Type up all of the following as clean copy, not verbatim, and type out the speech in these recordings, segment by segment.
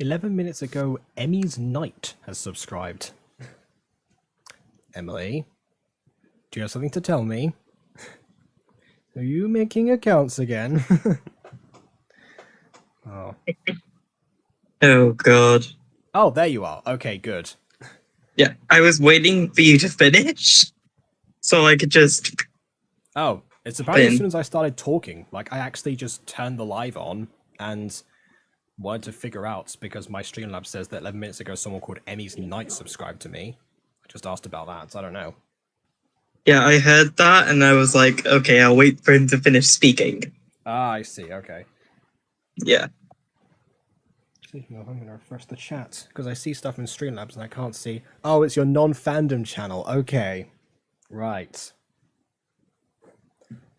11 minutes ago, Emmy's Knight has subscribed. Emily, do you have something to tell me? Are you making accounts again? Oh. Oh, God. Oh, there you are. Okay, good. Yeah, I was waiting for you to finish so I could just... Oh, it's apparently as soon as I started talking, like I actually just turned the live on and wanted to figure out, because my Streamlabs says that 11 minutes ago someone called Emmy's Knight subscribed to me. I just asked about that, so I don't know. Yeah, I heard that and I was like, okay, I'll wait for him to finish speaking. Ah, I see, okay. Yeah. Speaking of, I'm going to refresh the chat, because I see stuff in Streamlabs and I can't see... Oh, it's your non-fandom channel, okay. Right.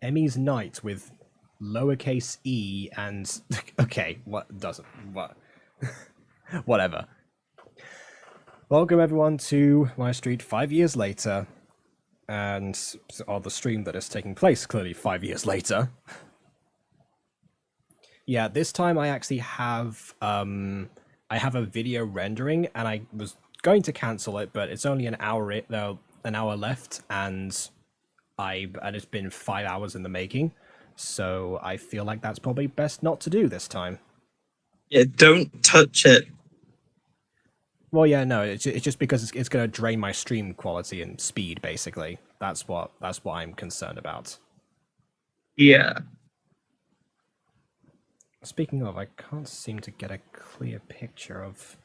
Emmy's Knight with lowercase e and... Okay, what doesn't... What? Whatever. Welcome everyone to MyStreet 5 years later, and the stream that is taking place clearly 5 years later. Yeah, this time I actually have I have a video rendering, and I was going to cancel it, but it's only an hour left, and it's been 5 hours in the making, so I feel like that's probably best not to do this time. Yeah, don't touch it. Well, yeah, no, it's just because it's going to drain my stream quality and speed, basically. That's what I'm concerned about. Yeah. Speaking of, I can't seem to get a clear picture of...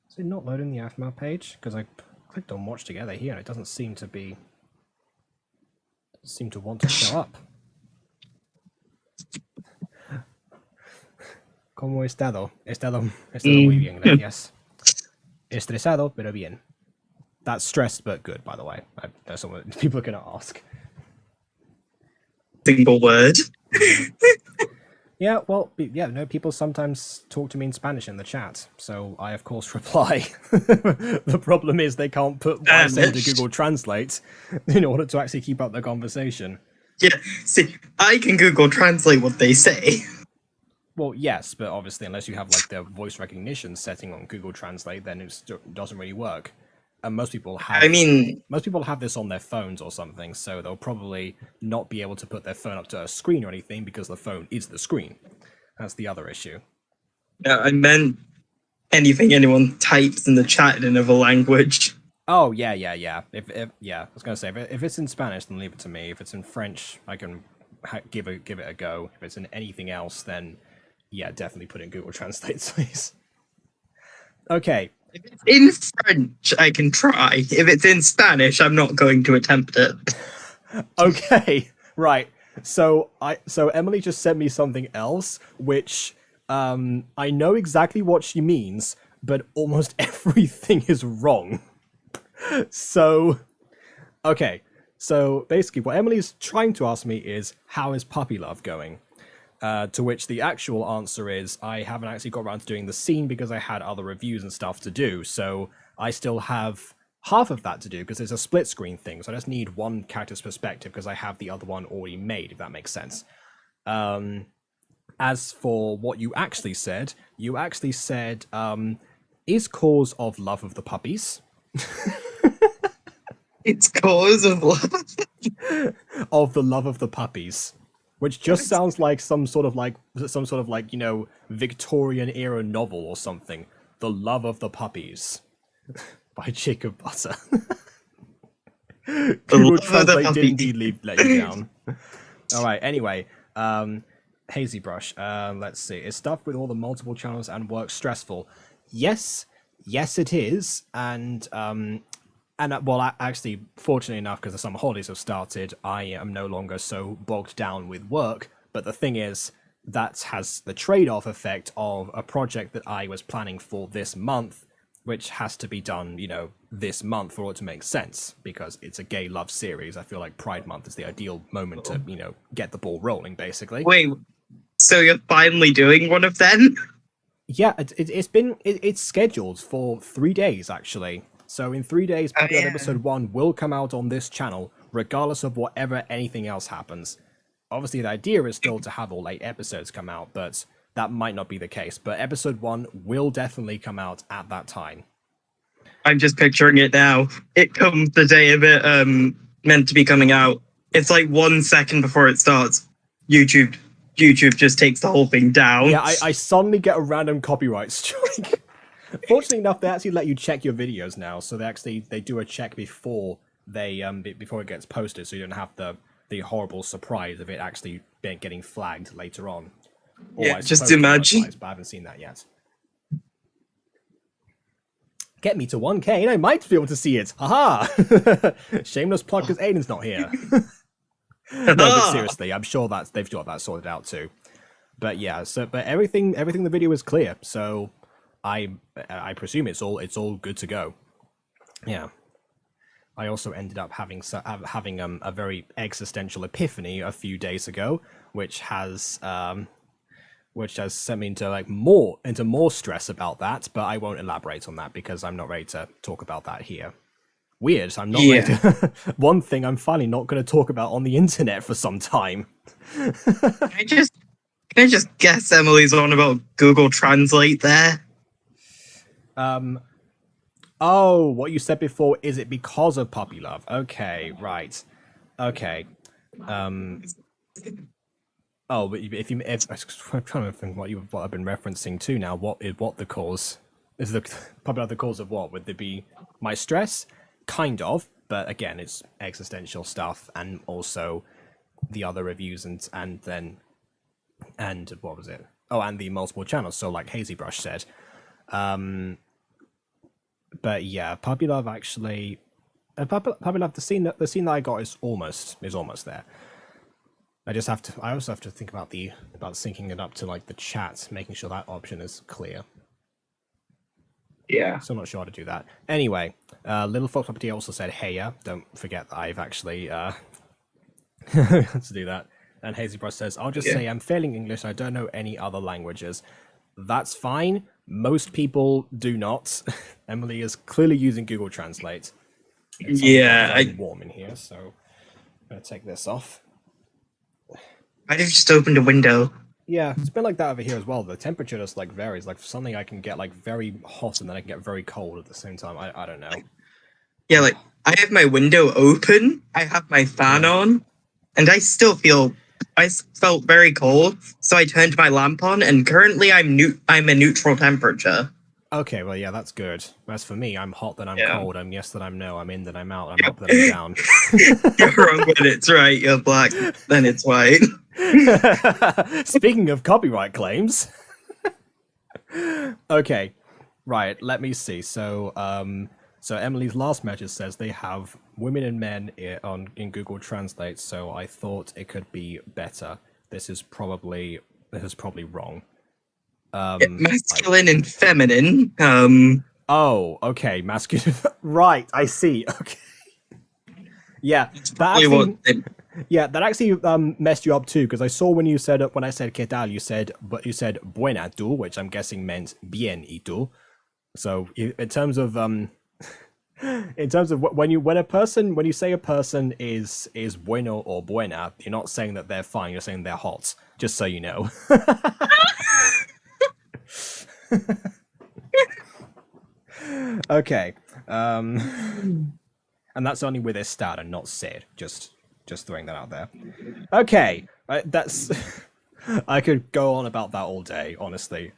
Is it not loading the Aphmau page? Because I clicked on watch together here and it doesn't seem to be... Doesn't seem to want to show up. ¿Cómo he estado? He estado muy bien, gracias. Estresado, pero bien. That's stressed but good, by the way. I know people are going to ask. Single word. Yeah, well, yeah, no, people sometimes talk to me in Spanish in the chat, so I, of course, reply. The problem is they can't put what I say into Google Translate in order to actually keep up the conversation. Yeah, see, I can Google Translate what they say. Well, yes, but obviously, unless you have, like, the voice recognition setting on Google Translate, then it doesn't really work. And most people have this on their phones or something, so they'll probably not be able to put their phone up to a screen or anything because the phone is the screen. That's the other issue. No, I meant anything anyone types in the chat in another language. Oh, yeah. If I was gonna say, if it's in Spanish, then leave it to me. If it's in French, I can give it a go. If it's in anything else, then yeah, definitely put in Google Translate, please. Okay. If it's in French, I can try. If it's in Spanish, I'm not going to attempt it. Okay, right. So Emily just sent me something else, which I know exactly what she means, but almost everything is wrong. So, okay. So basically, what Emily's trying to ask me is, how is puppy love going? To which the actual answer is, I haven't actually got around to doing the scene because I had other reviews and stuff to do, so I still have half of that to do because it's a split screen thing, so I just need one character's perspective because I have the other one already made, if that makes sense. As for what you actually said, is cause of love of the puppies. It's cause of love. Of the love of the puppies. Which just sounds like some sort of like, you know, Victorian era novel or something. The Love of the Puppies by Jacob Butter. Google Translate did indeed let you down. Alright, anyway, Hazy Brush, let's see. Is stuff with all the multiple channels and work stressful? Yes it is, and well, actually, fortunately enough, because the summer holidays have started, I am no longer so bogged down with work. But the thing is, that has the trade-off effect of a project that I was planning for this month, which has to be done, you know, this month for it to make sense, because it's a gay love series. I feel like Pride Month is the ideal moment to, you know, get the ball rolling, basically. Wait, so you're finally doing one of them? Yeah, it's scheduled for 3 days, actually. So in 3 days, episode 1 will come out on this channel, regardless of whatever anything else happens. obviously the idea is still to have all 8 episodes come out, but that might not be the case. But episode 1 will definitely come out at that time. I'm just picturing it now. It comes the day of it meant to be coming out. It's like 1 second before it starts. YouTube just takes the whole thing down. Yeah, I suddenly get a random copyright strike. Fortunately enough, they actually let you check your videos now, so they do a check before before it gets posted, so you don't have the horrible surprise of it actually getting flagged later on. Or yeah, just imagine. But I haven't seen that yet. Get me to 1K and I might be able to see it. Haha! Shameless plug because Aiden's not here. No, but seriously, I'm sure they've got that sorted out too. But yeah, but everything in the video is clear, so I presume it's all good to go. Yeah. I also ended up having a very existential epiphany a few days ago, which has sent me into more stress about that, but I won't elaborate on that because I'm not ready to talk about that here. Weird, I'm not ready to... One thing I'm finally not going to talk about on the internet for some time. Can I just guess Emily's on about Google Translate there? Oh, what you said before, is it because of puppy love? Okay, right. Okay. Oh, but if I'm trying to think what I've been referencing to now. What the cause? Is the puppy love the cause of what? Would it be my stress? Kind of, but again, it's existential stuff, and also the other reviews and what was it? Oh, and the multiple channels. So like Hazybrush said. But yeah, puppy love actually. Puppy love. The scene that I got is almost there. I also have to think about syncing it up to like the chat, making sure that option is clear. Yeah. So I'm not sure how to do that. Anyway, Little Fox Property also said, "Hey, don't forget that I've actually to do that." And Hazybrush says, "I'll just say I'm failing English. I don't know any other languages. That's fine. Most people do not." Emily is clearly using Google Translate. It's very warm in here, so I'm gonna take this off. I just opened a window. Yeah, it's been like that over here as well. The temperature just like varies. Like suddenly I can get like very hot and then I can get very cold at the same time. I don't know. Yeah, like I have my window open, I have my fan on, and I felt very cold, so I turned my lamp on, and currently I'm a neutral temperature. Okay, well, yeah, that's good. As for me, I'm hot, then I'm cold. I'm yes, then I'm no. I'm in, then I'm out. I'm up, then I'm down. You're wrong when it's right. You're black, then it's white. Speaking of copyright claims. Okay, right. Let me see. So Emily's last message says they have women and men in Google Translate. So I thought it could be better. This is probably wrong. Masculine and feminine. Oh, okay, masculine. Right, I see. Okay. Yeah, that actually messed you up too, because I saw when I said "qué tal," you said "buena tú," which I'm guessing meant "bien y tú." So in terms of when you say a person is bueno or buena, you're not saying that they're fine. You're saying they're hot. Just so you know. Okay. And that's only with Estad and not Sid. Just throwing that out there. Okay. That's... I could go on about that all day, honestly.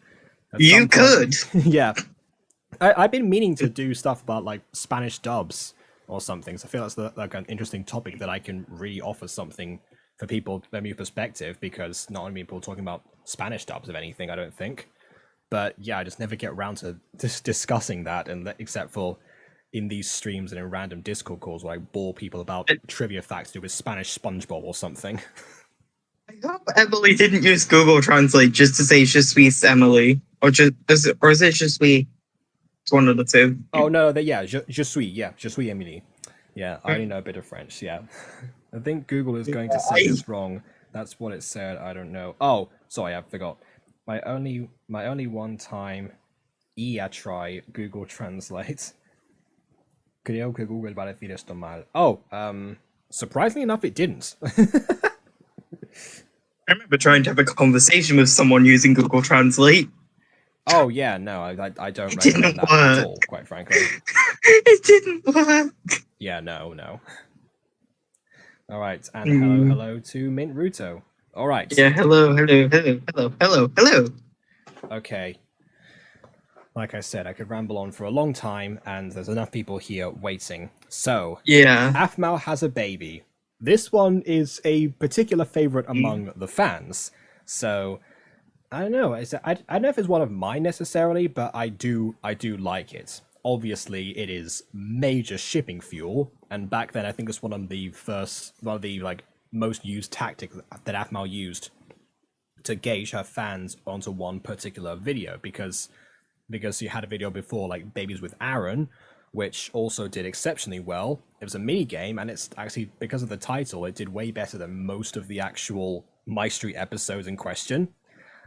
You could. Yeah. I've been meaning to do stuff about, like, Spanish dubs or something. So I feel that's like an interesting topic that I can really offer something for people, their new perspective, because not only people talking about Spanish dubs of anything, I don't think. But yeah, I just never get around to discussing that, and except for in these streams and in random Discord calls where I bore people about trivia facts to do with Spanish SpongeBob or something. I hope Emily didn't use Google Translate just to say "je suis Emily," or is it "je suis"? It's one of the two. Oh no, je suis Emily. Yeah, I only know a bit of French. Yeah, I think Google is going to say this wrong. That's what it said. I don't know. Oh, sorry, I forgot. My only one time try Google Translate. Creo que Google va a decir esto mal. Oh, surprisingly enough, it didn't. I remember trying to have a conversation with someone using Google Translate. Oh yeah, no, I don't It recommend didn't that at work. all, quite frankly. It didn't work. Yeah, no. All right, and Mm. hello to Mint Ruto. All right. Yeah, hello. Okay. Like I said, I could ramble on for a long time, and there's enough people here waiting. So, Yeah. Aphmau has a baby. This one is a particular favorite among the fans. So, I don't know. I don't know if it's one of mine necessarily, but I do like it. Obviously, it is major shipping fuel, and back then I think it's one of the like most used tactics that Aphmau used to gauge her fans onto one particular video because she had a video before like Babies with Aaron, which also did exceptionally well. It was a mini game, and it's actually because of the title, it did way better than most of the actual MyStreet episodes in question.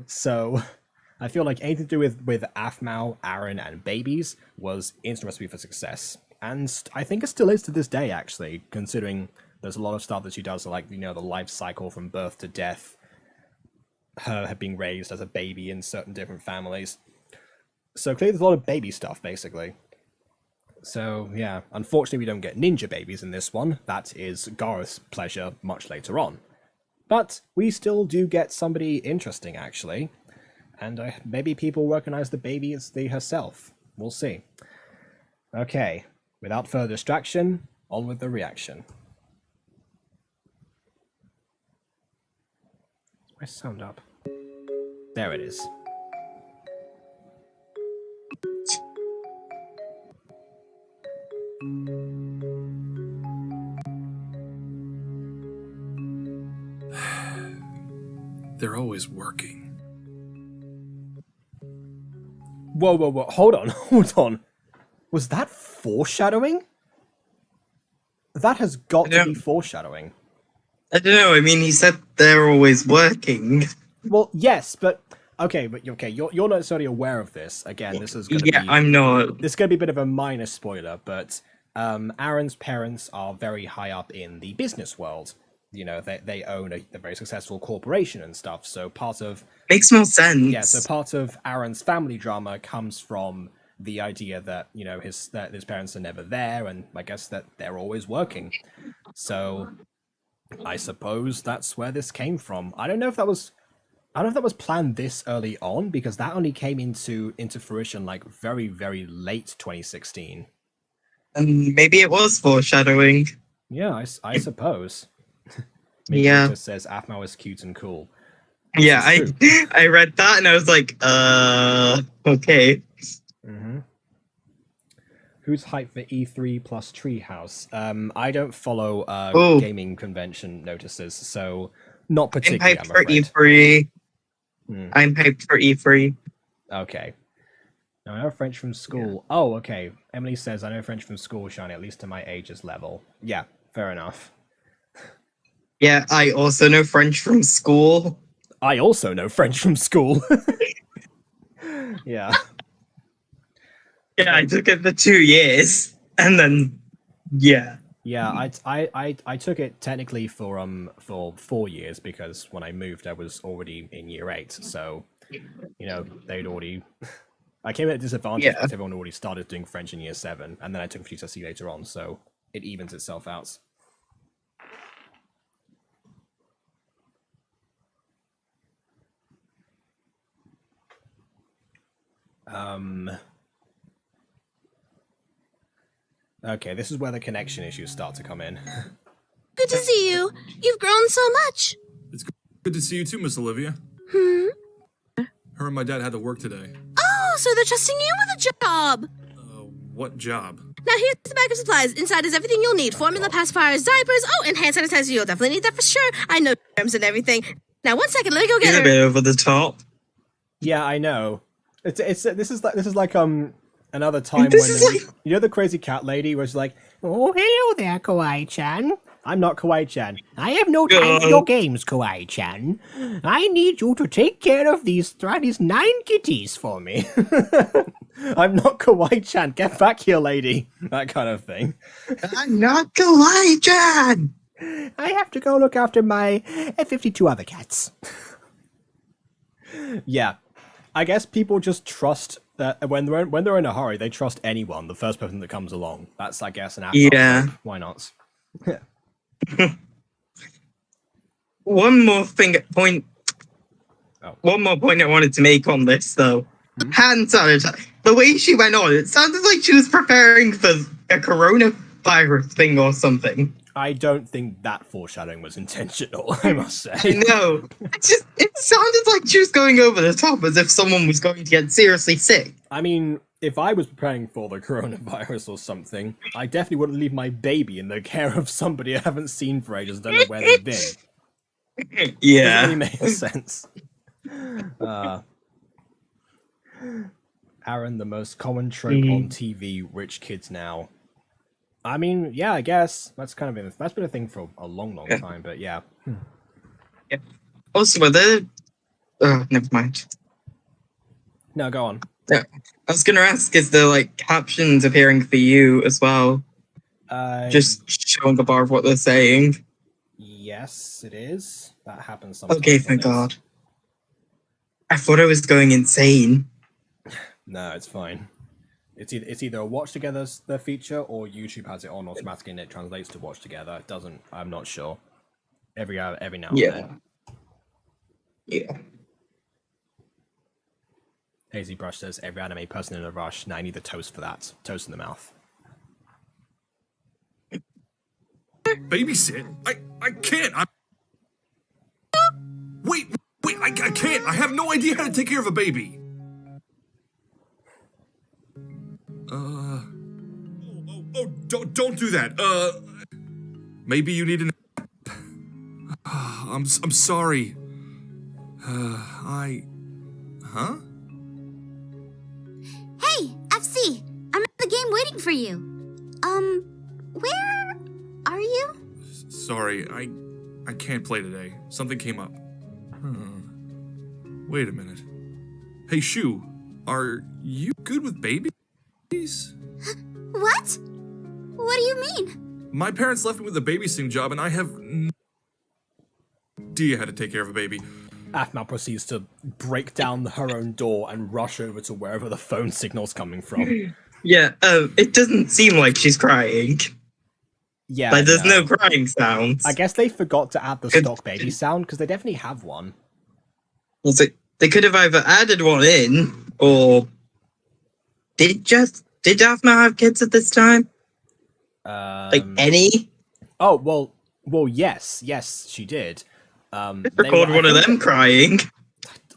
So I feel like anything to do with Aphmau, Aaron, and babies was instant recipe for success. And I think it still is to this day, actually, considering there's a lot of stuff that she does, like, the life cycle from birth to death, her being raised as a baby in certain different families. So clearly there's a lot of baby stuff, basically. So, yeah, unfortunately we don't get ninja babies in this one. That is Gareth's pleasure much later on. But we still do get somebody interesting, actually. And maybe people recognize the baby as herself. We'll see. Okay, without further distraction, on with the reaction. Is my sound up? There it is. They're always working. Whoa. Hold on. Was that foreshadowing? That has got to be foreshadowing. I don't know. I mean, he said they're always working. Well, yes, but okay, you're not necessarily aware of this. Again, this is going to be... I'm not. This is going to be a bit of a minor spoiler, but Aaron's parents are very high up in the business world. They own a very successful corporation and stuff, so part of... Makes more sense. Yeah, so part of Aaron's family drama comes from the idea that, his parents are never there, and I guess that they're always working. So I suppose that's where this came from. I don't know if that was planned this early on, because that only came into fruition like very, very late 2016. And maybe it was foreshadowing. Yeah, I suppose. Maybe Yeah. it just says Aphmau is cute and cool. Yeah, I read that and I was like, okay. Mm-hmm. Who's hyped for E3 plus Treehouse? I don't follow gaming convention notices, so not particularly. I'm hyped for E3. I'm hyped for E3. Okay. Now, I know French from school. Yeah. Oh, okay. Emily says, I know French from school, Shiny, at least to my age's level. Yeah, fair enough. Yeah, I also know French from school. I also know French from school. Yeah. Yeah, I took it for 2 years, and then, yeah. Yeah, I took it technically for 4 years, because when I moved, I was already in year 8, so, they'd already... I came at a disadvantage because everyone already started doing French in year 7, and then I took GCSE later on, so it evens itself out. Okay, this is where the connection issues start to come in. Good to see you. You've grown so much. It's good to see you too, Miss Olivia. Her and my dad had to work today. Oh, so they're trusting you with a job. What job? Now here's the bag of supplies. Inside is everything you'll need. Formula, pacifiers, diapers. Oh, and hand sanitizer. You'll definitely need that for sure. I know germs and everything. Now, 1 second. Let me go get her. A bit over the top. Yeah, I know. This is like another time when the crazy cat lady was like, "Oh, hello there, Kawaii-chan. I'm not Kawaii-chan. I have no time for your games, Kawaii-chan. I need you to take care of these 9 kitties for me." I'm not Kawaii-chan. Get back here, lady. That kind of thing. I'm not Kawaii-chan. I have to go look after my 52 other cats. Yeah, I guess people just trust that when they're in a hurry, they trust anyone, the first person that comes along. That's, I guess, an Aphmau Yeah. trope. Why not? One more point. Oh. One more point I wanted to make on this, though. Hand sanitizer. The way she went on, it sounded like she was preparing for a coronavirus thing or something. I don't think that foreshadowing was intentional, I must say. No, it sounded like she was going over the top as if someone was going to get seriously sick. I mean, if I was preparing for the coronavirus or something, I definitely wouldn't leave my baby in the care of somebody I haven't seen for ages and don't know where they've been. Yeah. Doesn't really make sense. Aaron, the most common trope on TV, rich kids now. I mean, yeah, I guess that's been a thing for a long time, but yeah. Yeah. Also, were there... never mind. No, go on. Yeah. I was gonna ask, is there, like, captions appearing for you as well? Just showing a bar of what they're saying? Yes, it is. That happens sometimes. Okay, thank God. I thought I was going insane. No, it's fine. It's either a watch together the feature or YouTube has it on automatically and it translates to watch together. It doesn't. I'm not sure. Every now and then. Yeah. Hazy Brush says every anime person in a rush. Now I need the toast for that. Toast in the mouth. Babysit? I can't. Wait, I can't. I have no idea how to take care of a baby. Don't do that. Maybe you need an. I'm sorry. Huh? Hey, FC! I'm at the game waiting for you. Where are you? Sorry, I can't play today. Something came up. Wait a minute. Hey, Shu, are you good with babies? What? What do you mean? My parents left me with a babysitting job, and I have no idea how to take care of a baby. Aphmau proceeds to break down her own door and rush over to wherever the phone signal's coming from. Yeah, it doesn't seem like she's crying. Yeah, Like, there's no crying sounds. I guess they forgot to add the stock baby sound, because they definitely have one. Also, they could have either added one in, or... Did Aphmau have kids at this time? Like, any? Oh, well, yes, she did. Record one of them crying.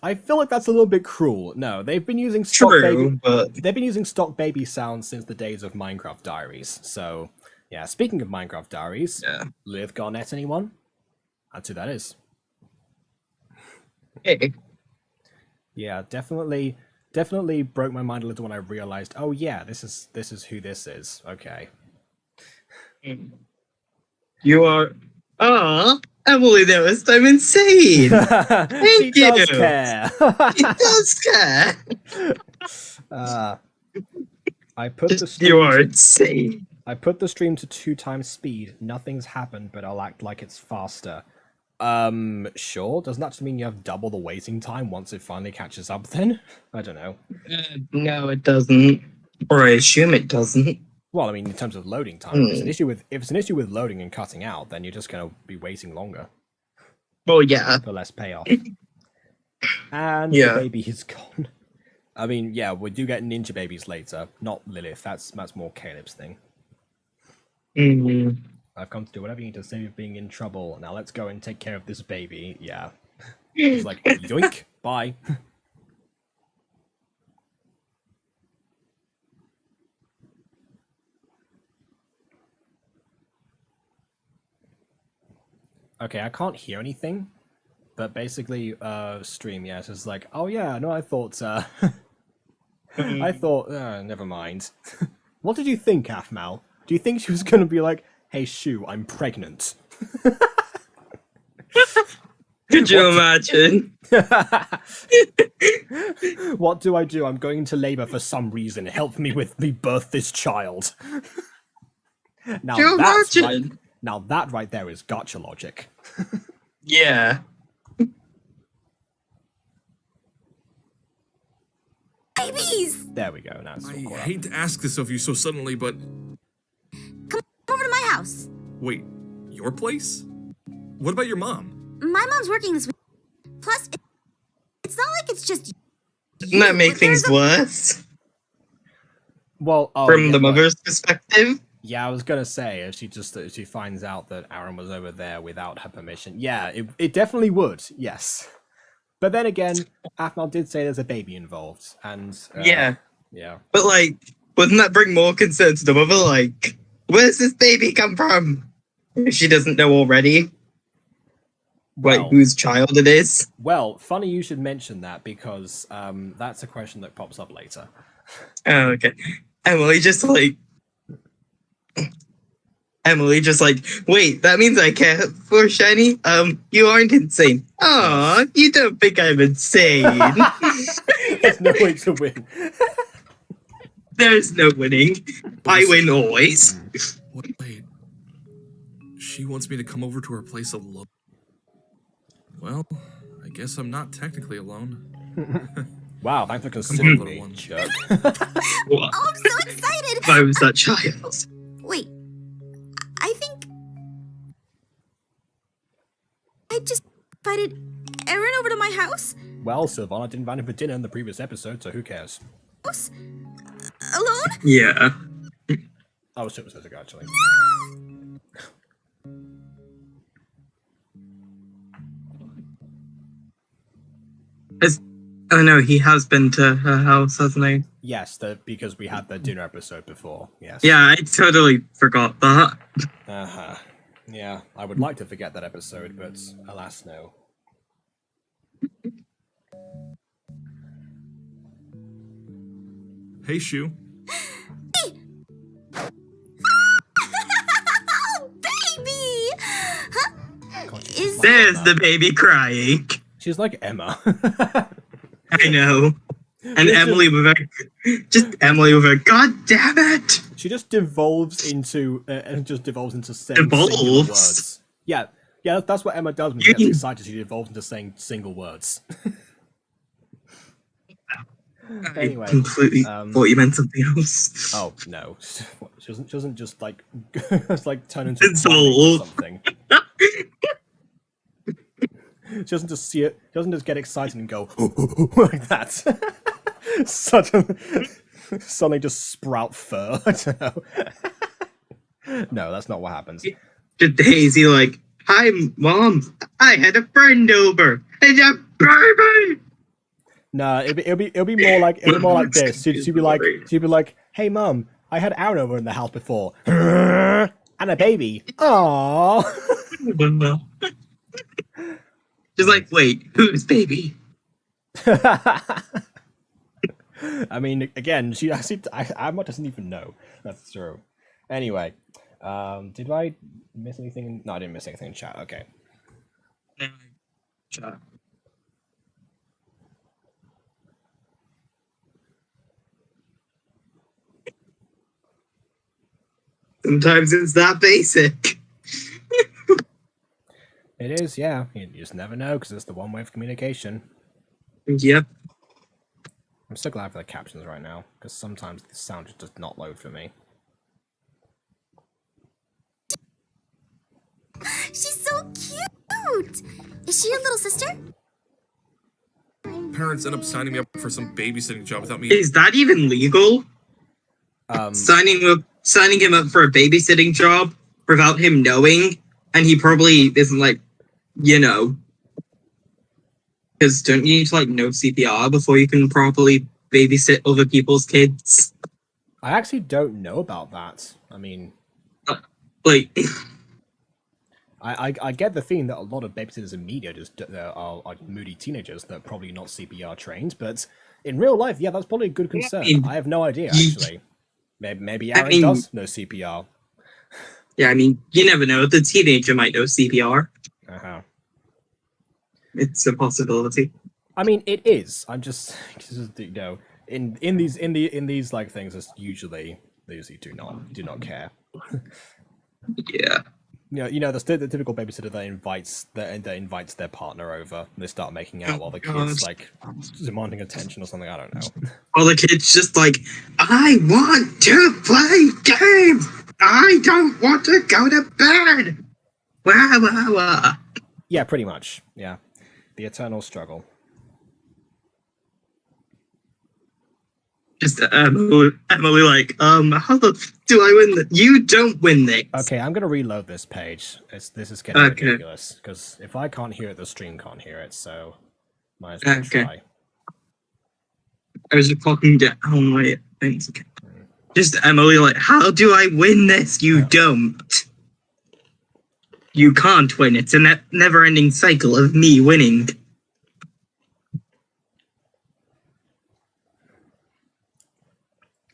I feel like that's a little bit cruel. No, they've been using they've been using stock baby sounds since the days of Minecraft Diaries. So, yeah. Speaking of Minecraft Diaries, Liv Garnett, anyone? That's who that is. Hey. Yeah, definitely broke my mind a little when I realized. Oh yeah, this is who this is. Okay. You are. Emily noticed I'm insane. Thank you. Does care. He does care. I put the stream. You are insane. I put the stream to 2x speed. Nothing's happened, but I'll act like it's faster. Sure. Doesn't that just mean you have double the waiting time once it finally catches up? Then I don't know. No, it doesn't. Or I assume it doesn't. Well, I mean, in terms of loading time, if it's an issue with loading and cutting out, then you're just gonna be waiting longer. Well, yeah. For less payoff. And the baby is gone. I mean, yeah, we do get ninja babies later. Not Lilith. That's more Caleb's thing. I've come to do whatever you need to save being in trouble. Now let's go and take care of this baby. Yeah. It's like, yoink, bye. Okay, I can't hear anything, but basically, stream, yeah, it's just like, oh yeah, no, I thought, never mind. What did you think, Aphmau? Do you think she was gonna be like, hey, Shu, I'm pregnant? Could you imagine? What do I do? I'm going into labor for some reason. Help me birth this child. Now Now that right there is gotcha logic. Yeah. Babies! There we go. Now it's all I caught up. hate to ask this of you so suddenly, but Come over to my house. wait, your place? What about your mom? My mom's working this week. Plus, it's not like it's just Doesn't that make There's things worse Well, from yeah, the but- mother's perspective? Yeah, I was gonna say if she finds out that Aaron was over there without her permission, yeah, it definitely would. Yes, but then again, Aphmau did say there's a baby involved, and Yeah. yeah. But, like, wouldn't that bring more concern to the mother? Like, where's this baby come from? If she doesn't know already, like, Well, whose child it is. well, funny you should mention that because that's a question that pops up later. Oh, okay. Emily just like, wait, that means I care for Shiny? You aren't insane. Aw, you don't think I'm insane. There's no way to win. There's no winning. I win always. What? Wait. She wants me to come over to her place alone. Well, I guess I'm not technically alone. Wow, thanks for considering little me, one. jerk. What? Oh, I'm so excited! If I was that child. Wait, I think I just invited Aaron over to my house. Well, Sylvana didn't invite him for dinner in the previous episode, so who cares? Alone? Yeah. I was super ago, actually. Oh no, he has been to her house, hasn't he? Yes, because we had the dinner episode before. Yes. Yeah, I totally forgot that. Uh-huh. Yeah, I would like to forget that episode, but alas, no. Hey, Shu. Oh, baby! Huh? God, she's Is like There's Emma. the baby crying. She's like Emma. I know. And Just- Emily with her, God damn it! She just devolves into saying singular Devolves? words. Yeah, that's what Emma does when she gets excited. She devolves into saying single words. Anyway, I completely thought you meant something else. oh no, she doesn't just like just like turn into a Dissolve. or something. She doesn't just see it. She doesn't just get excited and go like that. Suddenly just sprout fur. I don't know. No, that's not what happens. To Daisy, like, hi, Mom. I had a friend over. And a baby. No, it'll be more like this. She'd be like, "Hey, Mum, I had Aaron over in the house before, and a baby. Aww." She's like, wait, whose baby? I mean, again, she actually, Emma doesn't even know. That's true. Anyway, did I miss anything? No, I didn't miss anything in chat. Okay. Sometimes it's that basic. It is, yeah. You just never know because it's the one way of communication. Yep. I'm so glad for the captions right now because sometimes the sound just does not load for me. She's so cute! Is she your little sister? Parents end up signing me up for some babysitting job without me. Is that even legal? Signing him up for a babysitting job without him knowing, and he probably isn't like, you know, because don't you need to like know CPR before you can properly babysit other people's kids? I actually don't know about that. I mean, Like, I get the feeling that a lot of babysitters in media just are moody teenagers that are probably not CPR trained, but in real life, yeah, that's probably a good concern. mean, I have no idea, actually. Maybe Aaron does know CPR. yeah, I mean, you never know. The teenager might know CPR. Uh-huh. It's a possibility. I mean, it is. I'm just, you know, in these like things, it's usually they usually do not care. Yeah. the typical babysitter that invites their partner over. And they start making out Oh, while the God. kid's like demanding attention or something. I don't know. All the kids just like, I want to play games. I don't want to go to bed. Wah, wah, wah. Yeah, pretty much. Yeah, the eternal struggle. Just Emily like, how the do I win this? You don't win this. Okay, I'm gonna reload this page. This is getting Okay. ridiculous because if I can't hear it, the stream can't hear it. So might as well Okay. try. I was just talking down my things. Okay. Just Emily like, how do I win this? You don't. You can't win. It's a never-ending cycle of me winning.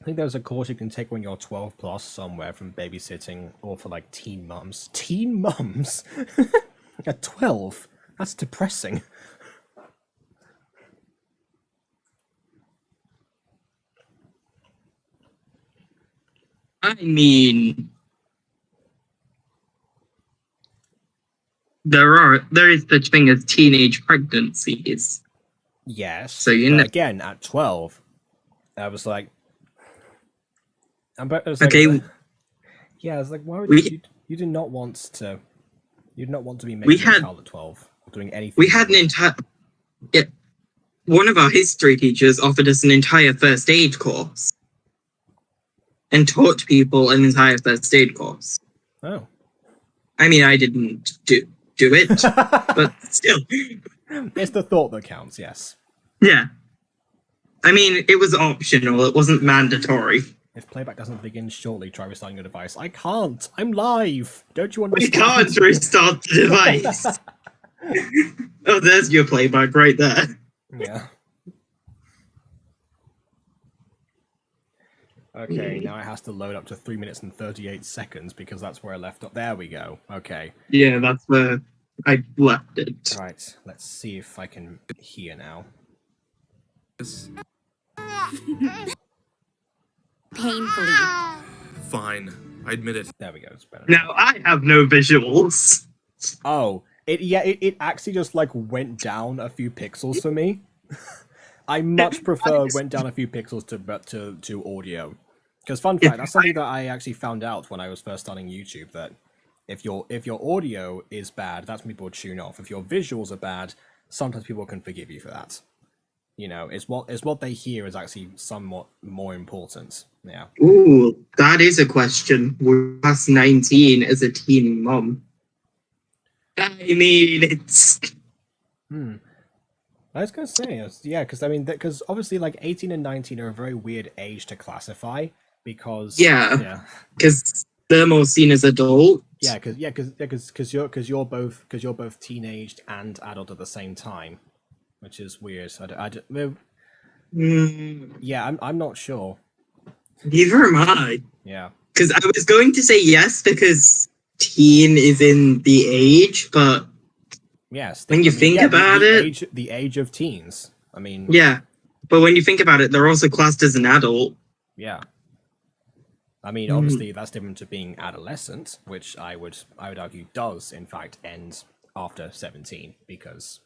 I think there's a course you can take when you're 12 plus somewhere from babysitting or for like teen mums. Teen mums? At 12? That's depressing. I mean, there is such thing as teenage pregnancies. Yes. So you but know, again, at 12, I was like, okay. Yeah, I was like, why would We- you did not want to be We making a had- child at 12 or doing anything. We had that an would- entire. Yeah, one of our history teachers offered us an entire first aid course, and taught people an entire first aid course. Oh. I mean, I didn't do it, but still, It's the thought that counts, yes. yeah. I mean, it was optional. It wasn't mandatory. If playback doesn't begin shortly, try restarting your device. I can't. I'm live. Don't you We understand? can't restart the device. Oh, there's your playback right there. Yeah. Okay, now it has to load up to 3 minutes and 38 seconds because that's where I left off. There we go. Okay. Yeah, that's where I left it. Right. Let's see if I can hear now. Yes. Painfully. Fine. I admit it. There we go. It's better. Now I have no visuals. Oh, it actually just like went down a few pixels for me. I much prefer went down a few pixels to audio. Because fun fact, that's something that I actually found out when I was first starting YouTube, that if your audio is bad, that's when people tune off. If your visuals are bad, sometimes people can forgive you for that. You know, it's what they hear is actually somewhat more important. Yeah. Ooh, that is a question. We're past 19 as a teen mom. I mean, it's... I was gonna say, yeah, because I mean, because obviously, like 18 and 19 are a very weird age to classify because Yeah. Because they're more seen as adult. because you're both teenaged and adult at the same time, which is weird. Yeah, I'm not sure. Neither am I. Yeah. Because I was going to say yes because teen is in the age, but Yes. When you think about it- the age of teens. I mean, yeah. But when you think about it, they're also classed as an adult. yeah. I mean, obviously, that's different to being adolescent, which I would argue does in fact end after 17 because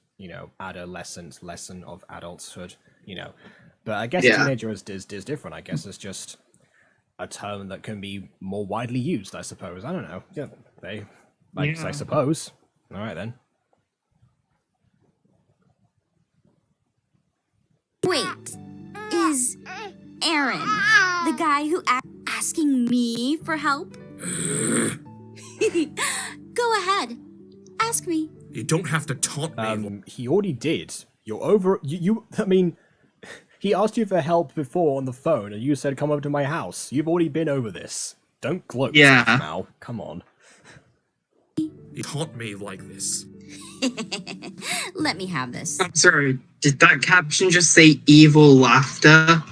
adolescence, lesson of adulthood. But I guess Yeah. teenager is different. I guess it's just a term that can be more widely used. I suppose. I don't know. Yeah, I suppose. All right then. Wait, is Aaron the guy who asking me for help? Go ahead, ask me. You don't have to taunt me. He already did. You're over. You. I mean, he asked you for help before on the phone, and you said, "Come over to my house." You've already been over this. Don't gloat. Yeah. Now, come on. You taunt me like this. Let me have this. I'm sorry, did that caption just say evil laughter?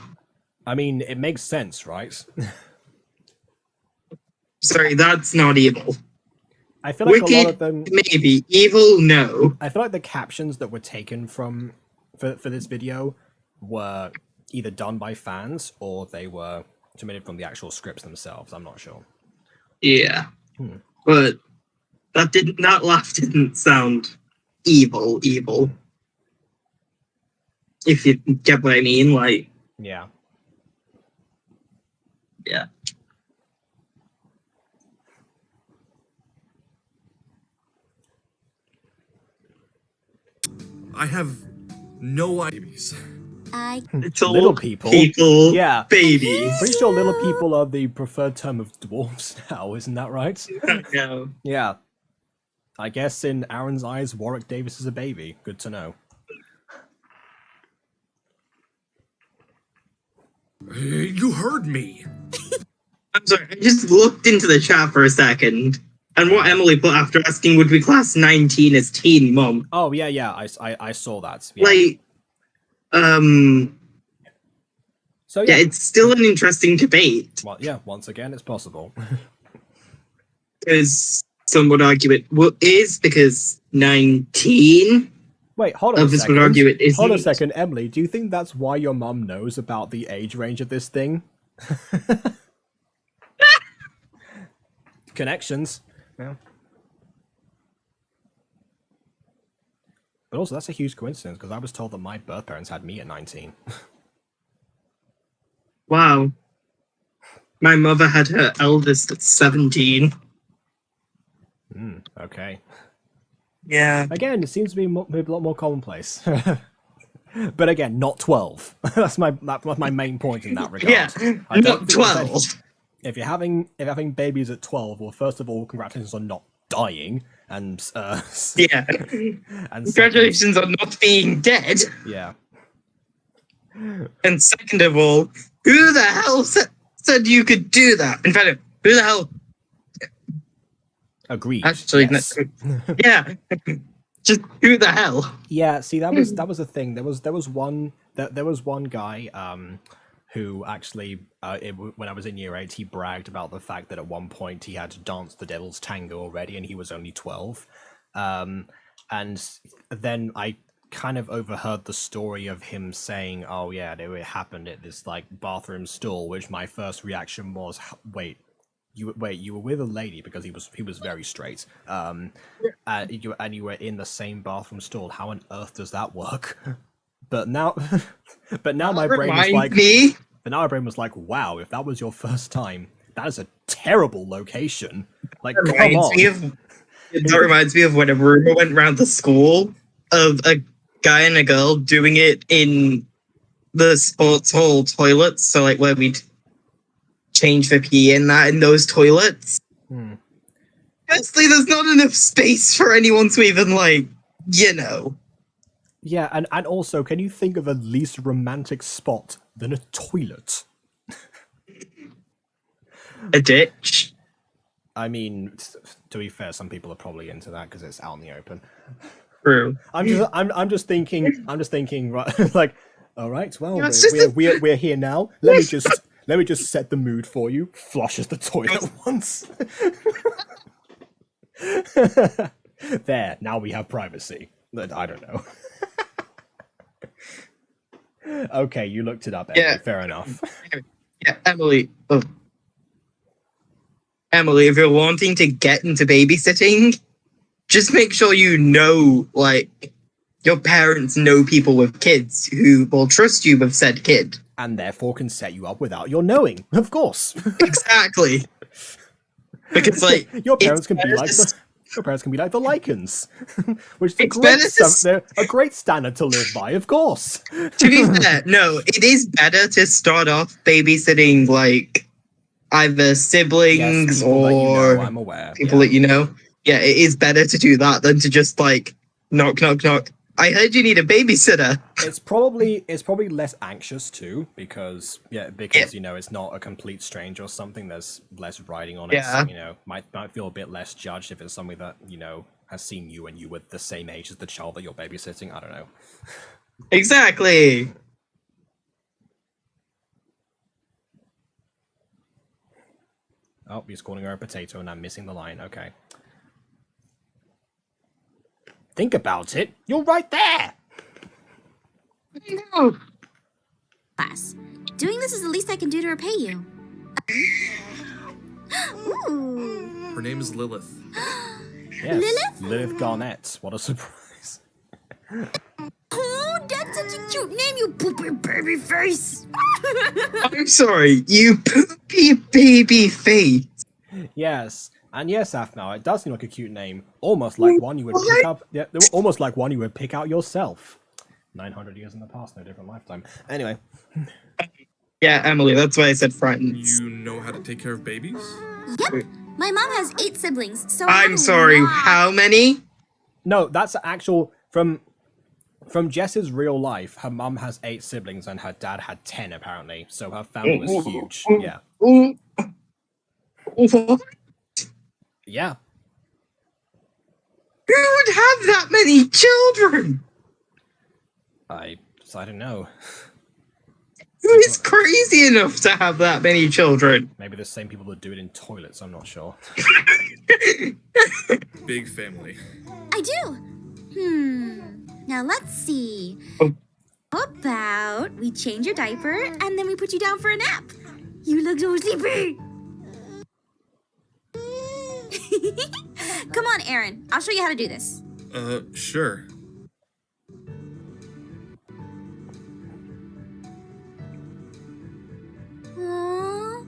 I mean, it makes sense, right? Sorry, that's not evil. I feel like a lot Wicked, of them. maybe. Evil, no. I feel like the captions that were taken for this video were either done by fans or they were submitted from the actual scripts themselves. I'm not sure. Yeah. But That laugh didn't sound evil. If you get what I mean, like, Yeah. yeah. I have no ideas. It's all Little people? Yeah. babies. Pretty sure little people are the preferred term of dwarves now, isn't that right? No. Yeah. I guess in Aaron's eyes, Warwick Davis is a baby. Good to know. You heard me. I'm sorry, I just looked into the chat for a second, and what Emily put after asking would be class 19 as teen mom. Oh, yeah, I saw that. Yeah. Like, So, yeah, it's still an interesting debate, well, yeah, once again, it's possible. because some would argue it is because 19. Wait, hold on a Others second. would argue it Hold on a isn't. second, Emily, do you think that's why your mum knows about the age range of this thing? Connections. Yeah. But also, that's a huge coincidence, because I was told that my birth parents had me at 19. Wow. My mother had her eldest at 17. Okay. Yeah. Again, it seems to be a lot more commonplace. But again, not 12. That's my main point in that regard. Yeah, I don't not think there's 12. If you're having babies at 12, well, first of all, congratulations on not dying, and Yeah. and Congratulations on not being dead. yeah, And second of all, who the hell said you could do that? In fact, who the hell? agreed. Actually, yes. yeah. Just who the hell? Yeah, see, that was the thing. There was one guy who actually when I was in year 8, he bragged about the fact that at one point he had danced the Devil's Tango already, and he was only 12. And then I kind of overheard the story of him saying, "Oh yeah, it happened at this like bathroom stall," which my first reaction was, "Wait, you were with a lady," because he was very straight. You were in the same bathroom stall. How on earth does that work? But now my brain was like, me. but now my brain was like, wow, if that was your first time, that is a terrible location. Like, come on. That reminds me of when a rumor went around the school of a guy and a girl doing it in the sports hall toilets. So, like, where we'd change for PE and that in those toilets. Honestly, there's not enough space for anyone to even, like, you know. Yeah, and also, can you think of a least romantic spot than a toilet? A ditch. I mean, to be fair, some people are probably into that because it's out in the open. True. I'm just thinking, right? Like, all right, well, Yeah, we're here now. Let me just set the mood for you. Flushes the toilet once. There, now we have privacy. I don't know. Okay, you looked it up, Emily. Yeah. Fair enough. Yeah, Emily. Oh. Emily, if you're wanting to get into babysitting, just make sure you know, like, your parents know people with kids who will trust you with said kid. And therefore can set you up without your knowing, of course. Exactly. Because, like, your parents can be better like to- your parents can be like the lichens, which is It's better to they're a great standard to live by, of course. To be fair, no, it is better to start off babysitting, like, either siblings people that you or know, I'm aware. people that you know. Yeah, it is better to do that than to just, like, knock, knock, knock. I heard you need a babysitter. It's probably less anxious too, because you know, it's not a complete stranger or something. There's less riding on it. Yeah. So, you know, might feel a bit less judged if it's somebody that, you know, has seen you and you were the same age as the child that you're babysitting. I don't know. Exactly. Oh, he's calling her a potato and I'm missing the line. Okay. Think about it. You're right there. No. Class. Doing this is the least I can do to repay you. Ooh. Her name is Lilith. Yes, Lilith Garnett. What a surprise. Oh, that's such a cute name, you poopy baby face. I'm sorry, you poopy baby face. Yes, and yes, Aphmau, it does seem like a cute name, almost like one you would pick up. Yeah, almost like one you would pick out yourself. 900 years in the past, no different lifetime. Anyway, Yeah, Emily, that's why I said friends. You know how to take care of babies? Yep. My mom has 8 siblings, so I have I'm a sorry, lot. how many? no, that's actual from Jess's real life. Her mum has 8 siblings, and her dad had 10 apparently. So her family was huge. Yeah, What? yeah. Who would have that many children? I don't know. Who is crazy enough to have that many children? Maybe the same people that do it in toilets. I'm not sure. Big family. I do. Now let's see. Oh. How about we change your diaper and then we put you down for a nap? You look so sleepy. Come on, Aaron. I'll show you how to do this. Sure. Aww,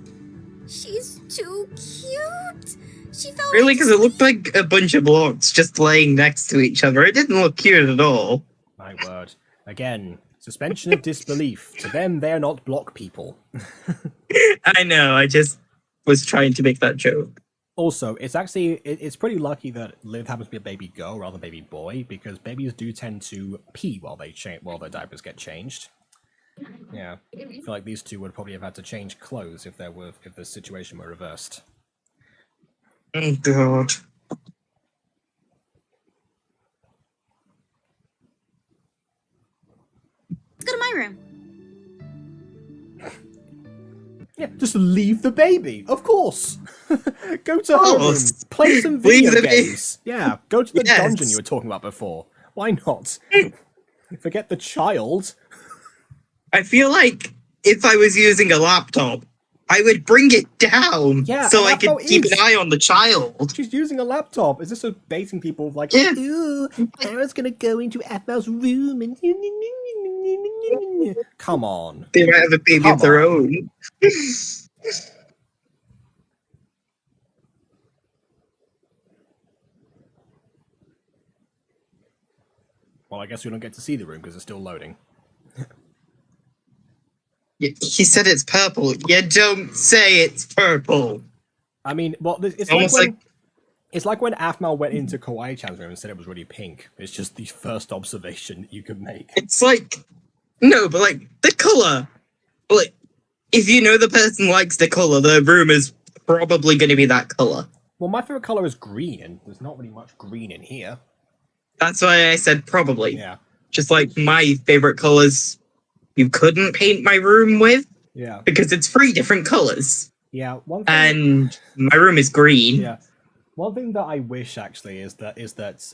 she's too cute. She fell Really? right Because to it looked sleep. like a bunch of blocks just laying next to each other. It didn't look cute at all. My word. Again, suspension of disbelief. To them, they're not block people. I know, I just was trying to make that joke. Also, it's actually it's pretty lucky that Liv happens to be a baby girl rather than baby boy, because babies do tend to pee while their diapers get changed. Yeah, I feel like these two would probably have had to change clothes if the situation were reversed. Oh, God. Let's go to my room. Yeah, just leave the baby, of course. Go to her room, course. play some Leave video the baby. games. Yeah, go to the Yes. dungeon you were talking about before. Why not? Forget the child. I feel like if I was using a laptop, I would bring it down Yeah, so and I that's how could it keep is. an eye on the child. She's using a laptop. Is this a baiting people like, Yeah. ooh, Aaron's gonna go into Aphmau's room and come on. They might have a baby Come of their on. own. Well, I guess we don't get to see the room because it's still loading. He said it's purple. You don't say it's purple. I mean, well, it's like Almost when like- it's like when Aphmau went into Kawaii-chan's room and said it was really pink. It's just the first observation you could make. It's like, no, but like the color. Like, if you know the person likes the color, the room is probably going to be that color. Well, my favorite color is green, and there's not really much green in here. That's why I said probably. Yeah, Just like my favorite colors, you couldn't paint my room with yeah, because it's 3 different colors, yeah. One thing. and my room is green. Yeah. One thing that I wish actually is that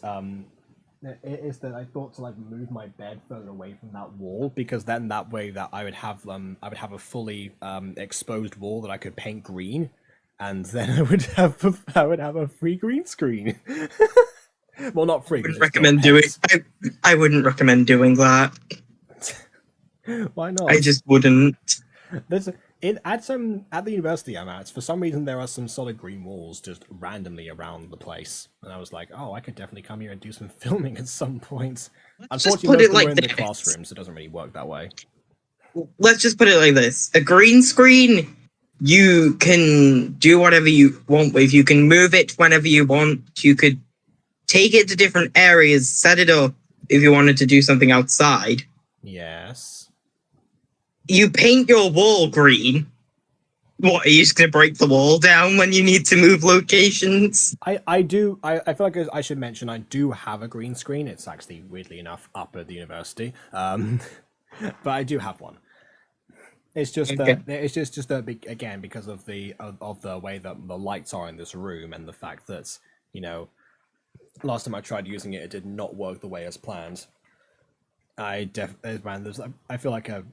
I thought to like move my bed further away from that wall, because then that way that I would have a fully exposed wall that I could paint green, and then I would have a free green screen. Well, not free. I 'cause wouldn't it's still recommend doing. pens. I wouldn't recommend doing that. Why not? I just wouldn't. There's at the university I'm at, for some reason there are some solid green walls just randomly around the place, and I was like, oh, I could definitely come here and do some filming at some point. just Unfortunately, put most it of them like are in the this. classrooms, so it doesn't really work that way. Let's just put it like this: a green screen, you can do whatever you want with. You can move it whenever you want. You could take it to different areas, set it up if you wanted to do something outside. Yes. You paint your wall green. What, are you just going to break the wall down when you need to move locations? I feel like I should mention I do have a green screen. It's actually weirdly enough up at the university, but I do have one. It's just Okay. that again, because of the way that the lights are in this room, and the fact that, you know, last time I tried using it, it did not work the way as planned. I feel like a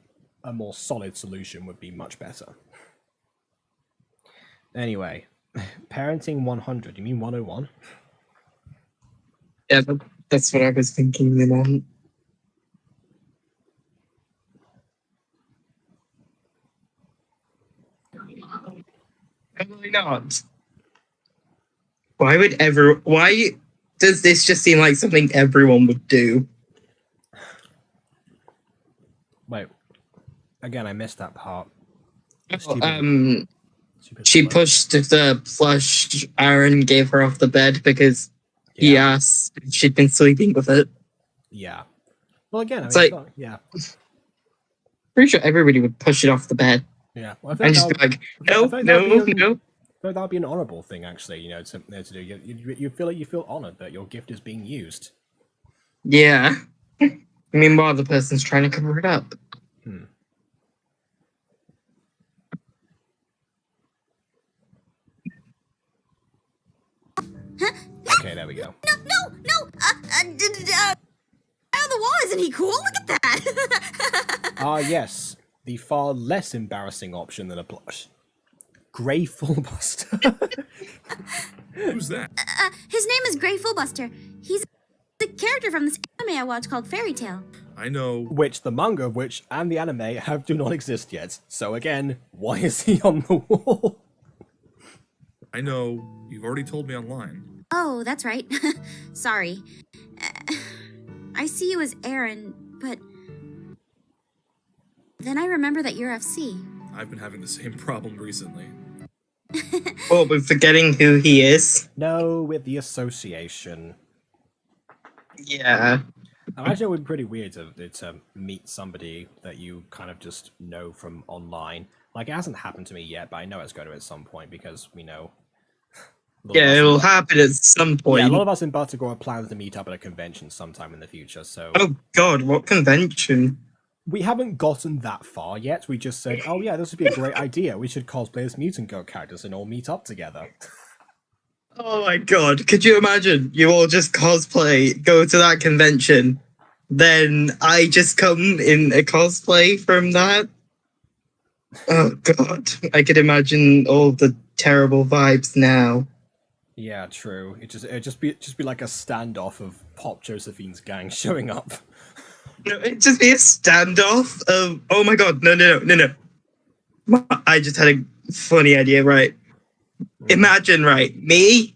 more solid solution would be much better. Anyway, parenting 100. You mean 101? Yeah, that's what I was thinking, you know. Probably not. Why does this just seem like something everyone would do? Wait. Again, I missed that part. Oh, Stupid she float. pushed the plush Aaron gave her off the bed because he Yeah. asked if she'd been sleeping with it. Yeah. Well, again, I It's mean, like- it's not- yeah. Pretty sure everybody would push it off the bed Yeah. Well, I feel and like just be like, I no, feel like no, that'd be no. I feel like that'd be an honorable thing, actually, you know, to do. You feel like you feel honored that your gift is being used. Yeah. Meanwhile, the person's trying to cover it up. Okay, there we go. No! Out of the wall, isn't he cool? Look at that! Ah, yes. The far less embarrassing option than a blush. Grey Fullbuster. Who's that? His name is Grey Fullbuster. He's the character from this anime I watched called Fairy Tale. I know. Which the manga of which and the anime do not exist yet. So again, why is he on the wall? I know. You've already told me online. Oh, that's right. Sorry. I see you as Aaron, but then I remember that you're FC. I've been having the same problem recently. Oh, but forgetting who he is. No, with the association. Yeah. I imagine it would be pretty weird to meet somebody that you kind of just know from online. Like, it hasn't happened to me yet, but I know it's going to at some point because we know. Yeah, it will happen at some point. Yeah, a lot of us in Buttergore are planning to meet up at a convention sometime in the future, so... Oh god, what convention? We haven't gotten that far yet. We just said, oh yeah, this would be a great idea. We should cosplay as Mutant Girl characters and all meet up together. Oh my god, could you imagine? You all just cosplay, go to that convention, then I just come in a cosplay from that? Oh god, I could imagine all the terrible vibes now. Yeah, true. It'd just be like a standoff of Pop Josephine's gang showing up. No, it'd just be a standoff of, oh my god, no. I just had a funny idea, right? Imagine, right, me,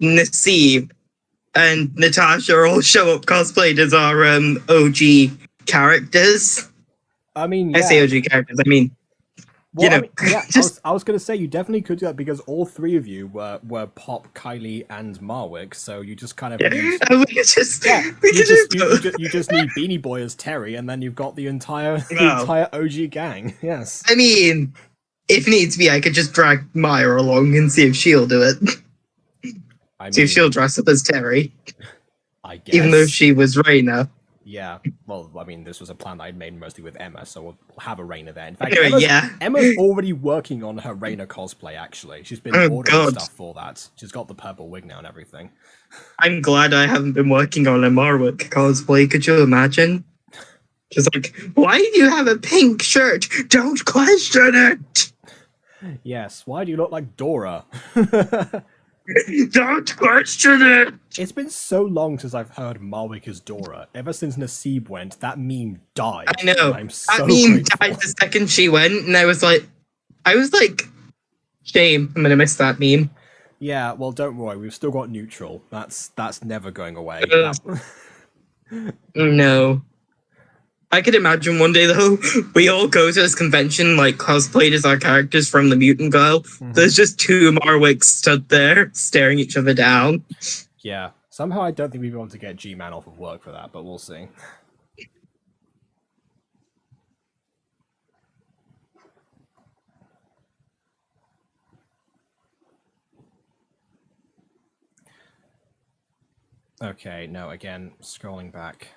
Nasib, and Natasha all show up cosplayed as our OG characters. I mean, yeah. I say OG characters, I mean, Well, you I know, mean, yeah, just- I was going to say you definitely could do that because all three of you were Pop, Kylie, and Marwick, so you just kind of use, we could just, yeah, we could just, you just need Beanie Boy as Terry, and then you've got the entire Wow. entire OG gang. Yes, I mean, if needs be, I could just drag Maya along and see if she'll do it. I See mean, if she'll dress up as Terry, I guess, even though she was Reina. yeah. Well, I mean, this was a plan that I'd made mostly with Emma, so we'll have a Reina there. In fact, Anyway, yeah. Emma's already working on her Reina cosplay. Actually, she's been Oh, ordering God. stuff for that. She's got the purple wig now and everything. I'm glad I haven't been working on a Marwick cosplay. Could you imagine? Just like, why do you have a pink shirt? Don't question it! Yes. Why do you look like Dora? Don't question it! It's been so long since I've heard Marwick as Dora. Ever since Nasib went, that meme died. I know. and I'm so That meme grateful. died the second she went, and I was like, shame, I'm gonna miss that meme. Yeah, well, don't worry. We've still got neutral. That's never going away. No. I could imagine one day, though, we all go to this convention, like, cosplayed as our characters from the Mutant Girl. There's just two Marwicks stood there, staring each other down. Yeah. Somehow I don't think we'll be able to get G-Man off of work for that, but we'll see. Okay, no, again, scrolling back.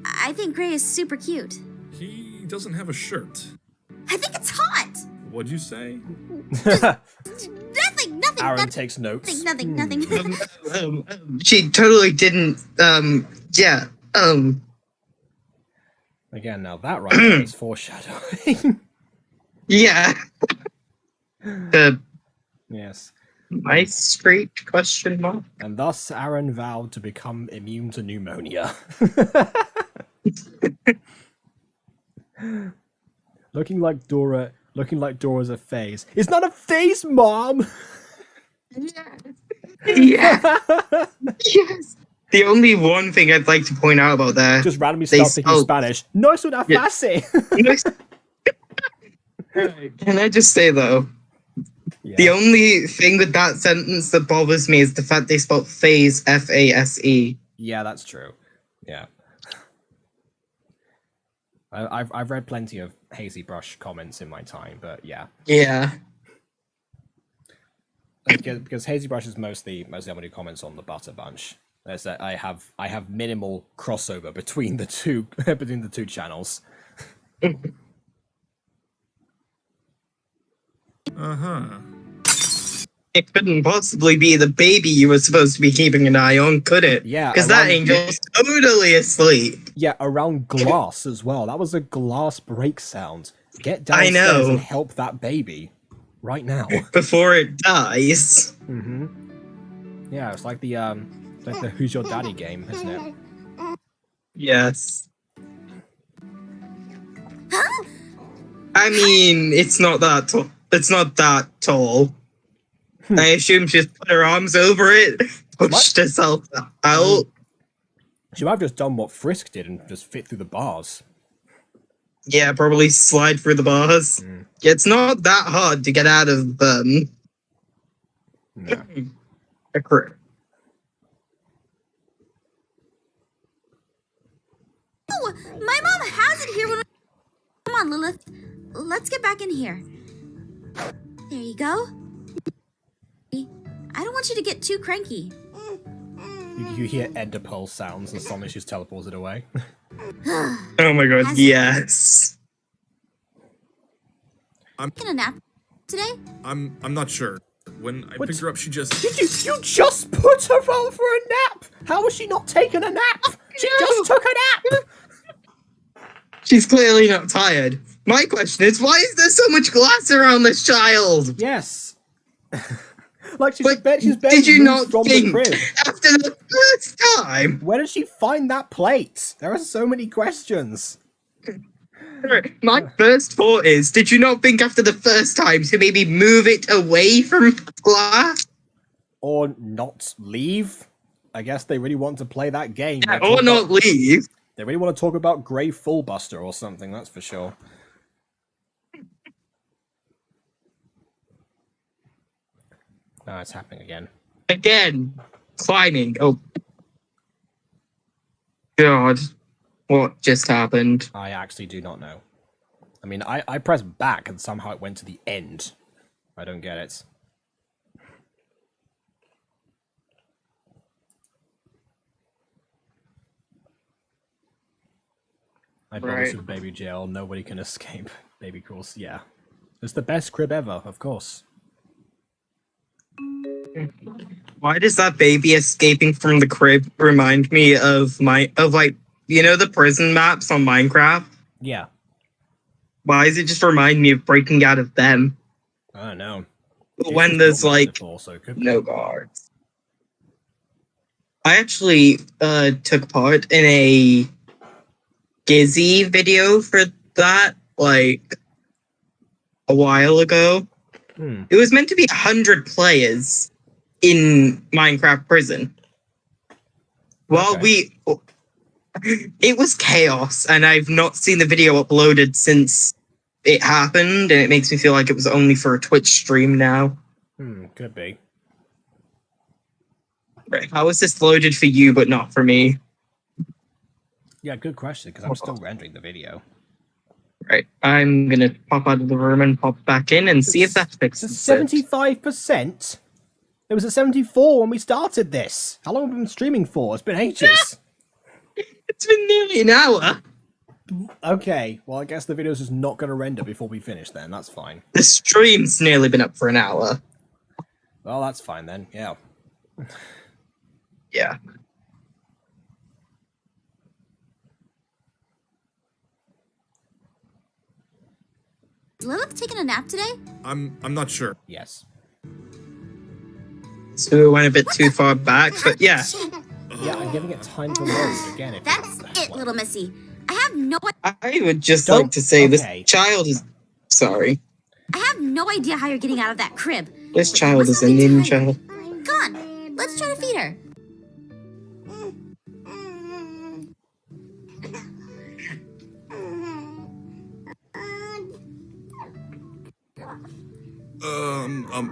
I think Gray is super cute. He doesn't have a shirt. I think it's hot. What'd you say? Nothing. Aaron takes notes. Nothing. She totally didn't, yeah, Again, now that right there is foreshadowing. Yeah. The Yes. MyStreet question mark. And thus Aaron vowed to become immune to pneumonia. looking like Dora's a phase. It's not a phase, Mom! Yeah. Yes. The only one thing I'd like to point out about that, Just randomly they start speaking spelled- Spanish. No es una Yeah. fase! Can I just say though, the only thing with that sentence that bothers me is the fact they spelled phase F-A-S-E. Yeah, that's true. Yeah. I've read plenty of Hazy Brush comments in my time, but yeah. Yeah. Because Hazy Brush is mostly somebody who comments on the Butter Bunch. There's that I have minimal crossover between the two channels. Uh-huh. It couldn't possibly be the baby you were supposed to be keeping an eye on, could it? Yeah, Because that around- angel's totally asleep. Yeah, around glass as well. That was a glass break sound. Get I downstairs know. and help that baby right now. Before it dies. Yeah, it's like the Who's Your Daddy game, isn't it? Yes. I mean, it's not that tall. It's not that tall. I assume she just put her arms over it, pushed herself out. She might have just done what Frisk did and just fit through the bars. Yeah, probably slide through the bars. It's not that hard to get out of a crib. Oh, my mom has it here. Come on, Lilith. Let's get back in here. There you go. I don't want you to get too cranky. You hear Enderpearl sounds and suddenly she's teleported away. Oh my god, Has- yes. Taking a nap today? I'm not sure. When I What? picked her up, she just... You just put her on for a nap! How was she not taking a nap? She just took a nap! She's clearly not tired. My question is, why is there so much glass around this child? Yes. Like she's But barely did you moved not from the think crib. after the first time? Where did she find that plate? There are so many questions. My first thought is, did you not think after the first time to maybe move it away from glass? Or not leave. I guess they really want to play that game. Yeah, or not leave? They really want to talk about Grey Fullbuster or something, that's for sure. No, it's happening again. Again, climbing. Oh. God. What just happened? I actually do not know. I mean, I pressed back and somehow it went to the end. I don't get it. I promise Right. with Baby Jail, nobody can escape. Baby Course, yeah. It's the best crib ever, of course. Why does that baby escaping from the crib remind me of the prison maps on Minecraft? Yeah. Why does it just remind me of breaking out of them? I don't know. When there's Built like before, so it could be. no guards. I actually took part in a Gizzy video for that like a while ago. It was meant to be 100 players in Minecraft prison. Well, it was chaos, and I've not seen the video uploaded since it happened, and it makes me feel like it was only for a Twitch stream now. Could be. Right. How is this loaded for you, but not for me? Yeah, good question, because I'm still rendering the video. Right. I'm gonna pop out of the room and pop back in and see if that fixes It's it. 75%? It was at 74 when we started this. How long have we been streaming for? It's been ages. It's been nearly an hour. Okay, well, I guess the video's just not going to render before we finish then. That's fine. The stream's nearly been up for an hour. Well, that's fine then. Yeah. Yeah. Lilith taking a nap today? I'm not sure. Yes. So we went a bit too far back, but yeah. Yeah, I'm giving it time to load again. If That's it, little missy. I have no I would just Don't- like to say okay. this child is... Sorry. idea how you're getting out of that crib. This But child what's is a not being tired? ninja. Come on, let's try to feed her.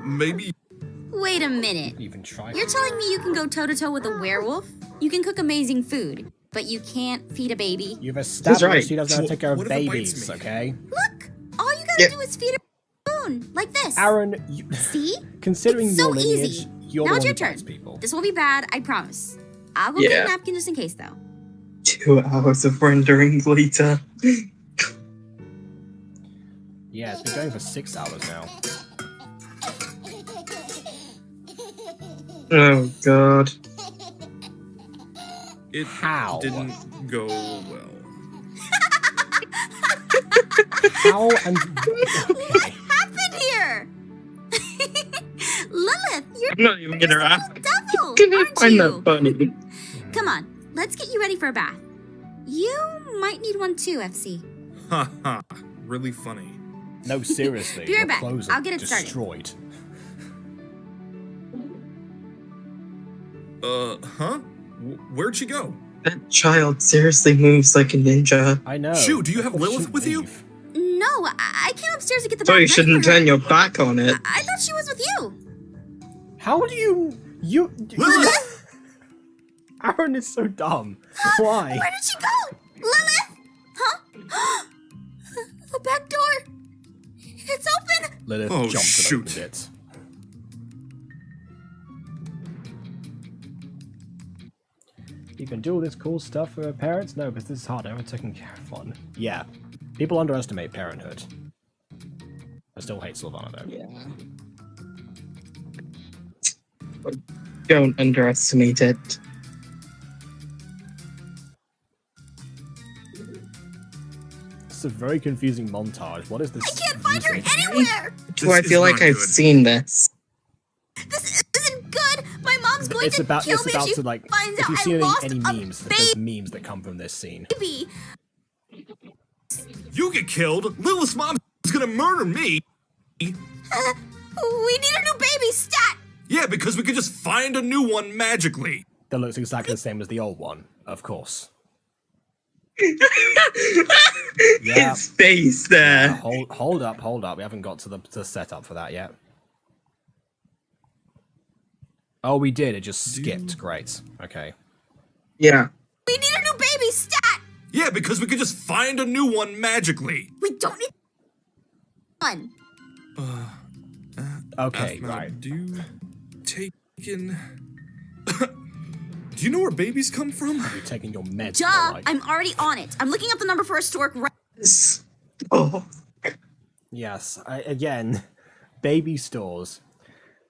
Maybe. Wait a minute. even try. You're telling me you can go toe-to-toe with a werewolf? You can cook amazing food, but you can't feed a baby? You've established right. she doesn't know how to take care of What if it bites babies, me? okay? Look! All you gotta Yeah. do is feed her a spoon, like this. Aaron, you, See? considering It's your so lineage, easy. you're Now the it's one your who turn. bites people. This will be bad, I promise. I'll go Yeah. get a napkin just in case, though. 2 hours of rendering later. Yeah, it's been going for 6 hours now. Oh god. It How? didn't go well. How and What happened here? Lilith, you're I'm not even gonna a ask. devil, Can I aren't find you? that funny? Come on, let's get you ready for a bath. You might need one too, FC. Ha ha. Really funny. no, seriously, Be right your back. clothes are I'll get it started. destroyed. Huh? Where'd she go? That child seriously moves like a ninja. I know. Shoot, do you have But Lilith shouldn't with you? leave. No, I came upstairs to get the So bath you ready shouldn't for her. turn your back on it. I thought she was with you. How do you? Lilith! Aaron is so dumb. Why? Where did she go? Lilith? Huh? The back door. It's open. Lilith Oh, jumped shoot. and opened it. You can do all this cool stuff for her parents? No, because this is hard. Everyone's taking care of one. Yeah. People underestimate parenthood. I still hate Sylvana though. Yeah. Don't underestimate it. It's a very confusing montage. What is this? I can't find her music? anywhere. Do I This feel is like not I've good. seen this? This isn't good. My mom's going It's to about kill it's me about if she to like finds if out you I see lost any a memes, there's memes that come from this scene. baby. You get killed. Lilith's mom is gonna murder me. We need a new baby stat. Yeah, because we could just find a new one magically. That looks exactly the same as the old one, of course. Yeah. His face there. Hold up. We haven't got to the setup for that yet. Oh, we did. It just skipped. Great. Okay. Yeah. We need a new baby stat. Yeah, because we could just find a new one magically. We don't need one. Okay. Aphmau, Right. taken. Do you know where babies come from? You're taking your meds. Duh, alright. I'm already on it. I'm looking up the number for a stork right. Oh. Yes. Again, baby stores.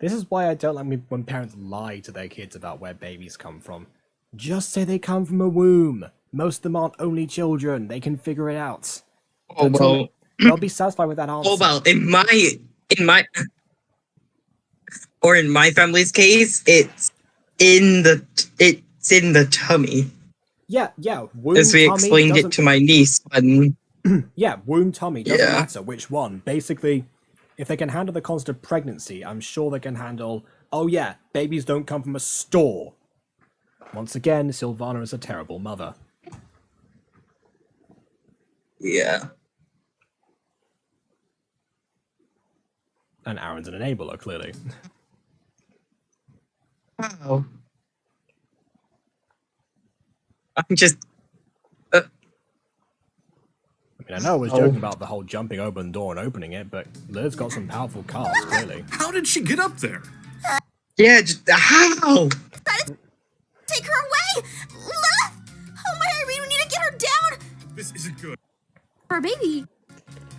This is why I don't like when parents lie to their kids about where babies come from. Just say they come from a womb. Most of them aren't only children. They can figure it out. Oh well. They'll be satisfied with that answer. Oh well. In my family's case, it's in the tummy. Yeah. Womb As we tummy explained it doesn't- to my niece when. Yeah, womb tummy doesn't Yeah. matter which one. Basically, if they can handle the concept of pregnancy, I'm sure they can handle. Oh yeah, babies don't come from a store. Once again, Sylvana is a terrible mother. Yeah. And Aaron's an enabler, clearly. Wow. I'm just. I mean, I know I was joking about the whole jumping open the door and opening it, but Liz's got some powerful cards, clearly. How did she get up there? Yeah. Just, how? Take her away! Lilith! Oh my Irene, we need to get her down! This isn't good. For a baby,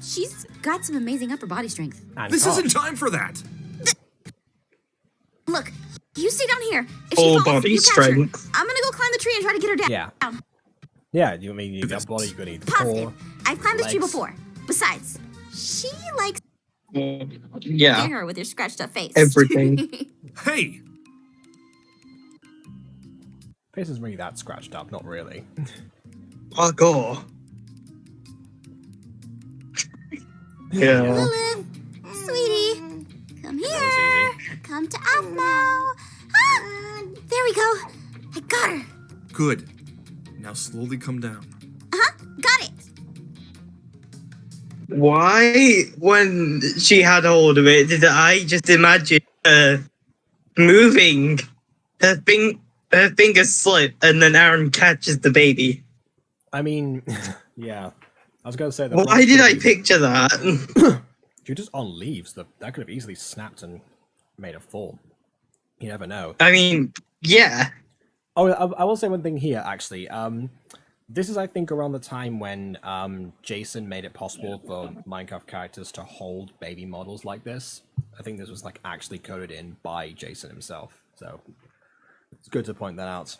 she's got some amazing upper body strength. And This cards. isn't time for that. Look, you stay down here. If Full she falls, body you catch strength. her. I'm gonna go climb the tree and try to get her down. Yeah. Yeah, you mean you got body, you're gonna need Positive. core. I've climbed this tree legs. before. Besides, She likes Yeah, her with your scratched up face. everything. Hey! Face isn't really that scratched up, not really. Parkour. Yeah. Lilith, sweetie, come was here. Come to Aphmau. Ah, there we go. I got her. Good. Now slowly come down. Got it. Why, when she had hold of it, did I just imagine her moving? Her finger slip, and then Aaron catches the baby. I mean, yeah. I was going to say that. Why did I picture that? You're just on leaves. That could have easily snapped and made a fall. You never know. I mean, yeah. Oh, I will say one thing here, actually. This is, I think, around the time when Jason made it possible for Minecraft characters to hold baby models like this. I think this was like actually coded in by Jason himself. So it's good to point that out.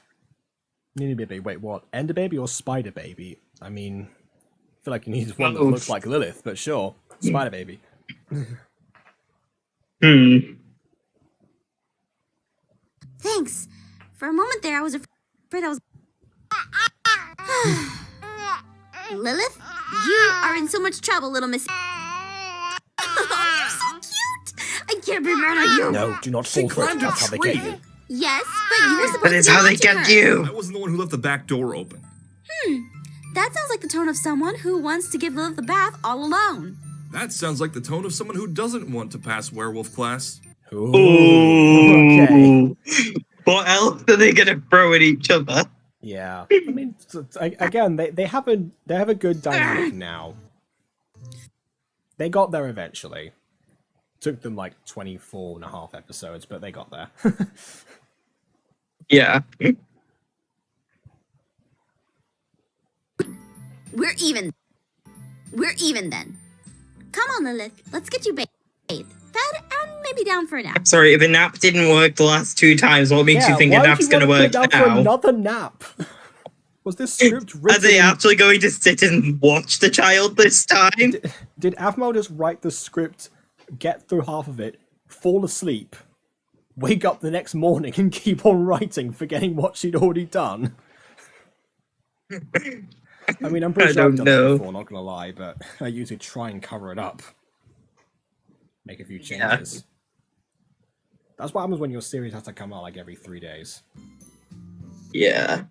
Need baby. Wait, what? Ender baby or spider baby? I mean, I feel like you need one that looks like Lilith, but sure, spider baby. Thanks. For a moment there, I was afraid I was. Lilith, you are in so much trouble, little miss. Oh, you're so cute. I can't be mad at you. No, do not fall for it. climbed a That's how they get tree. you. Yes, but you were supposed That to is be how they watching get her. you. I wasn't the one who left the back door open. That sounds like the tone of someone who wants to give Lilith a bath all alone. That sounds like the tone of someone who doesn't want to pass werewolf class. Ooh, Ooh. okay. What else are they gonna throw at each other? Yeah, I mean, again, they have a good dynamic now. They got there eventually. Took them like 24 and a half episodes, but they got there. Yeah. We're even. We're even then. Come on, Lilith. Let's get you bathed, fed, and maybe down for a nap. Sorry, if a nap didn't work the last 2 times, what makes you think a why would nap's you gonna wanna work put down for now? another nap? Was this script written? Are they actually going to sit and watch the child this time? Did Aphmau just write the script, get through half of it, fall asleep, wake up the next morning, and keep on writing, forgetting what she'd already done? I mean, I'm pretty I sure I've don't done it know. before, not gonna lie, but I usually try and cover it up. Make a few changes. That's what happens when your series has to come out like every 3 days. Yeah.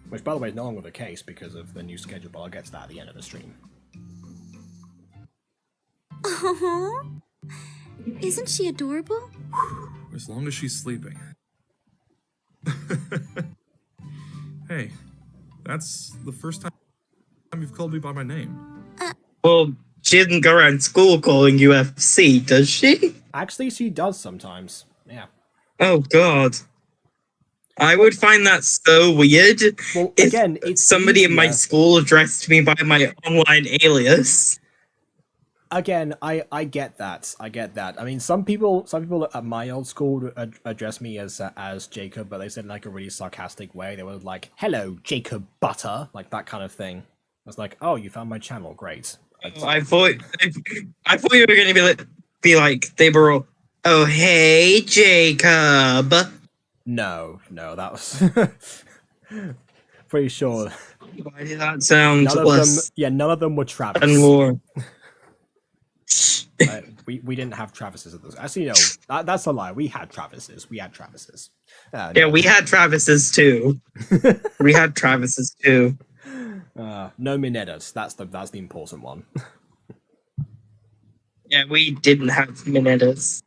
Which, by the way, is no longer the case because of the new schedule, but I'll get to that at the end of the stream. Oh, isn't she adorable? As long as she's sleeping. Hey, that's the first time you've called me by my name. Well, she doesn't go around school calling you FC, does she? Actually, she does sometimes. Yeah. Oh, God. I would find that so weird Well, if again, it's somebody in my easier. school addressed me by my online alias. Again, I get that. I get that. I mean, some people at my old school address me as Jacob, but they said in like a really sarcastic way. They were like, "Hello, Jacob Butter," like that kind of thing. I was like, "Oh, you found my channel, great." I thought you were going to be like they were all, "Oh, hey, Jacob." No, that was pretty sure. Why did that sound None of them, less none of them were Travis. and more? We didn't have Travises at this. Actually, no, that's a lie. We had Travises. We had Travises. Yeah, No. we had Travis's too. We had Travis's too. No Minedas. That's the important one. Yeah, we didn't have Minetas.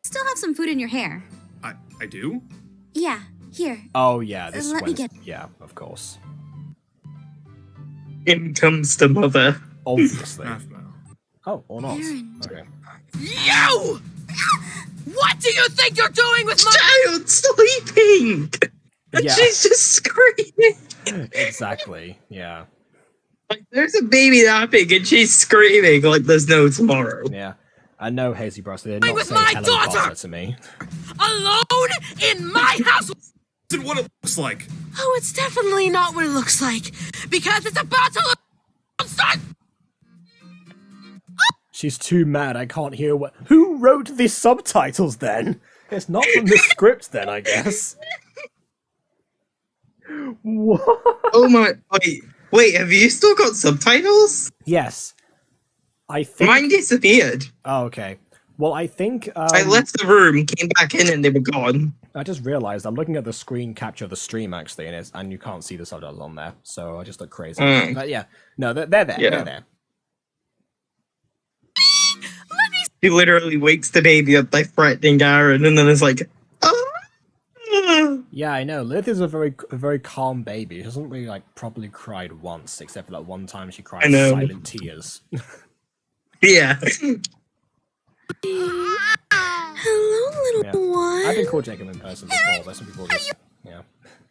Still have some food in your hair. I do? Yeah, here. Oh yeah, this Let me is get- yeah, of course, In comes the mother. obviously. Aphmau. Oh, or not. Aaron. Okay. You! What do you think you're doing with my... Child sleeping! And Yeah. she's just screaming. Exactly. Yeah. Like, there's a baby napping and she's screaming like there's no tomorrow. Yeah. I know, Hazy Bros. They're not with saying my hello daughter! Potter to me. Alone in my house? isn't what it looks like. Oh, it's definitely not what it looks like. Because it's about to start. She's too mad. I can't hear what. Who wrote the subtitles then? It's not from the script then, I guess. What? Oh my! Wait. Have you still got subtitles? Yes. I think. Mine disappeared. Oh, okay. Well, I think. I left the room, came back in, and they were gone. I just realized I'm looking at the screen capture of the stream actually, and you can't see the subtitles on there, so I just look crazy. But yeah, no, they're there. Yeah. They're there. He literally wakes the baby up by threatening Aaron, and then it's like, oh. Yeah, I know. Lilith is a very calm baby. She hasn't really like properly cried once, except for that one time she cried I know. silent tears. Yeah. Hello, little one. I've been called Jacob in person before. There's some people just yeah.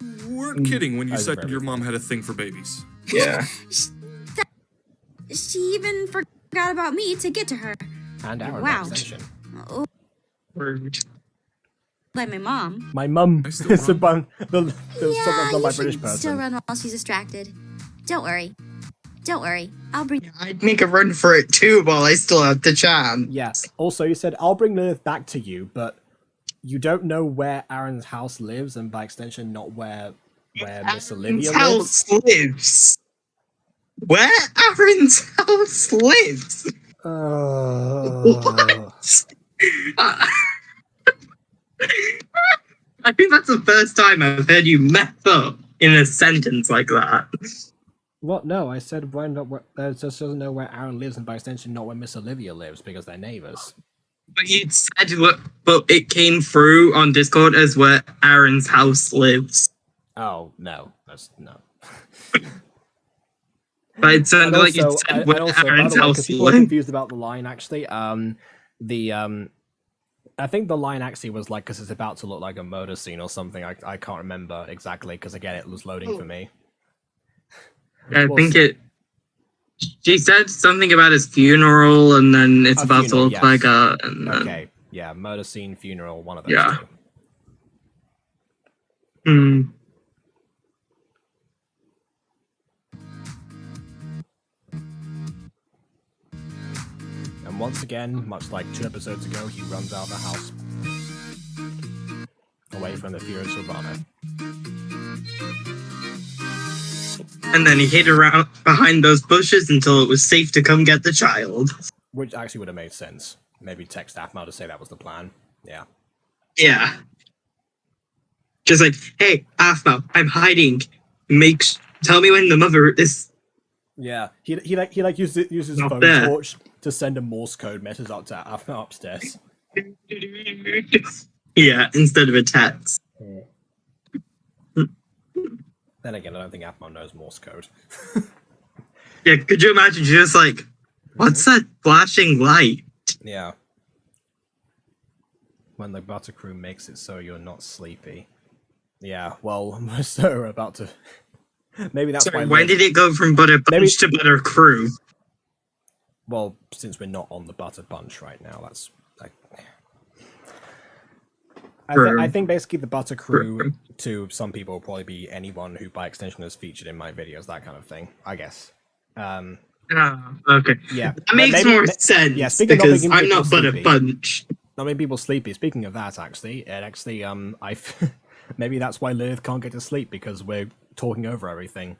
You weren't kidding when you I was said very your mom had a thing for babies. Yeah. She even forgot about me to get to her. And Aaron Wow. extension. Oh, Rude. like my mom. My mum I still is the run. the Yeah, not my you British should person. still run while she's distracted. Don't worry. Don't worry. I'll bring. I'd make a run for it too while I still have the chance. Yeah. Also, you said I'll bring Lilith back to you, but you don't know where Aaron's house lives, and by extension, not where Miss Olivia lives. Aaron's house lives. Where Aaron's house lives? What? I think that's the first time I've heard you mess up in a sentence like that. What? No, I said just doesn't know where Aaron lives, and by extension, not where Miss Olivia lives, because they're neighbors. But you said, but it came through on Discord as where Aaron's house lives. Oh no, that's no. But it sounded like you and said where also, by Aaron's the way, 'cause house people are lives. confused about the line. Actually, I think the line actually was like because it's about to look like a murder scene or something. I can't remember exactly because again, it was loading for me. I We'll think see. it. She said something about his funeral, and then it's A about funeral, to look yes. like a. And then, Okay, yeah, murder scene, funeral, one of those Yeah. two. Hmm. And once again, much like 2 episodes ago, he runs out of the house. Away from the furious Silvano. And then he hid around behind those bushes until it was safe to come get the child. Which actually would have made sense. Maybe text Aphmau to say that was the plan. Yeah. Yeah. Just like, hey, Aphmau, I'm hiding. Tell me when the mother is. Yeah. He uses his Not phone there. torch to send a Morse code message up to Aphmau upstairs. Yeah, instead of a text. Then again, I don't think Aphmau knows Morse code. Yeah, could you imagine just like, what's that flashing light? Yeah. When the butter crew makes it so you're not sleepy. Yeah, well, so we're about to. Maybe that's Sorry, why. when did it go from butter bunch to butter crew? Well, since we're not on the butter bunch right now, that's like. I think basically the butter crew to some people will probably be anyone who by extension is featured in my videos, that kind of thing, I guess. Okay. Yeah. That makes more sense yeah, speaking of not because making I'm people not butter sleepy. bunch. Not many people sleepy. Speaking of that, actually, maybe that's why Lilith can't get to sleep because we're talking over everything.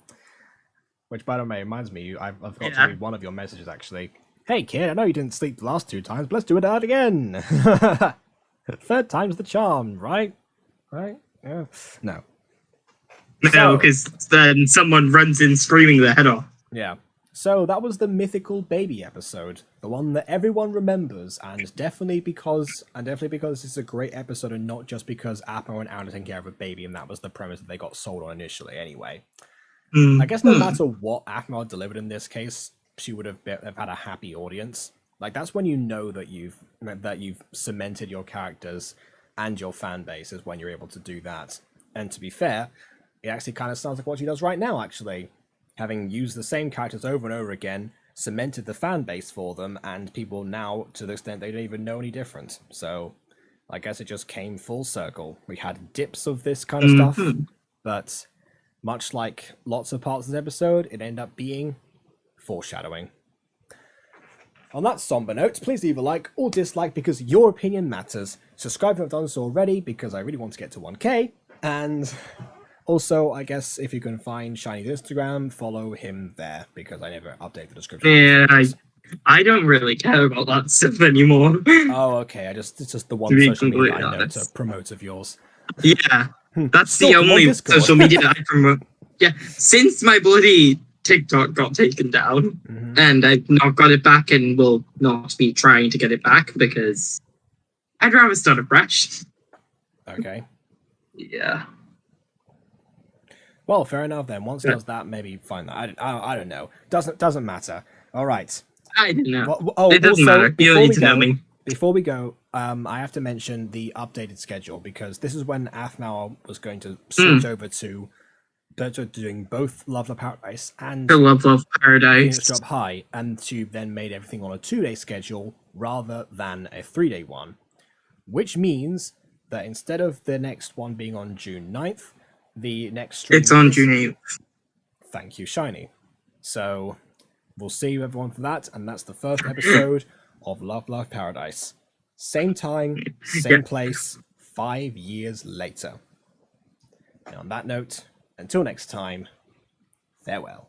Which, by the way, reminds me, I've got to read one of your messages actually. Hey kid, I know you didn't sleep the last 2 times, but let's do it out again. 3rd time's the charm, right? Right? Yeah. No. No, because then someone runs in screaming their head off. Yeah. So that was the mythical baby episode, the one that everyone remembers, and definitely because this is a great episode, and not just because Aphmau and Aaron are taking care of a baby, and that was the premise that they got sold on initially. Anyway, I guess no matter what Aphmau delivered in this case, she would have had a happy audience. Like that's when you know that you've cemented your characters and your fan base is when you're able to do that. And to be fair, it actually kind of sounds like what she does right now, actually. Having used the same characters over and over again, cemented the fan base for them, and people now, to the extent they don't even know any different. So, I guess it just came full circle. We had dips of this kind of stuff, but much like lots of parts of this episode, it ended up being foreshadowing. On that somber note, please leave a like or dislike because your opinion matters. Subscribe if you've done so already because I really want to get to 1K. And also, I guess if you can find Shiny's Instagram, follow him there because I never update the description. Yeah, I don't really care about that stuff anymore. Oh, okay. It's just the one To be social media I completely know to honest. promote of yours. Yeah, that's Still, the come on only Discord. social media I promote. Yeah, since my bloody TikTok got taken down, and I've not got it back and will not be trying to get it back because I'd rather start afresh. Okay. Yeah. Well, fair enough then. Once it does that, maybe find that. I don't know. Doesn't matter. All right. I don't know. Oh, It doesn't also, matter. You don't need to know me. Before we go, I have to mention the updated schedule because this is when Aphmau was going to switch over to doing both Love Paradise and I love Phoenix Paradise. Drop High, and she then made everything on a 2-day schedule rather than a 3-day one, which means that instead of the next one being on June 9th, the next stream It's on is- June 8th. Thank you, Shiny. So we'll see you everyone for that, and that's the first episode of Love Paradise. Same time, same place, 5 years later. And on that note, until next time, farewell.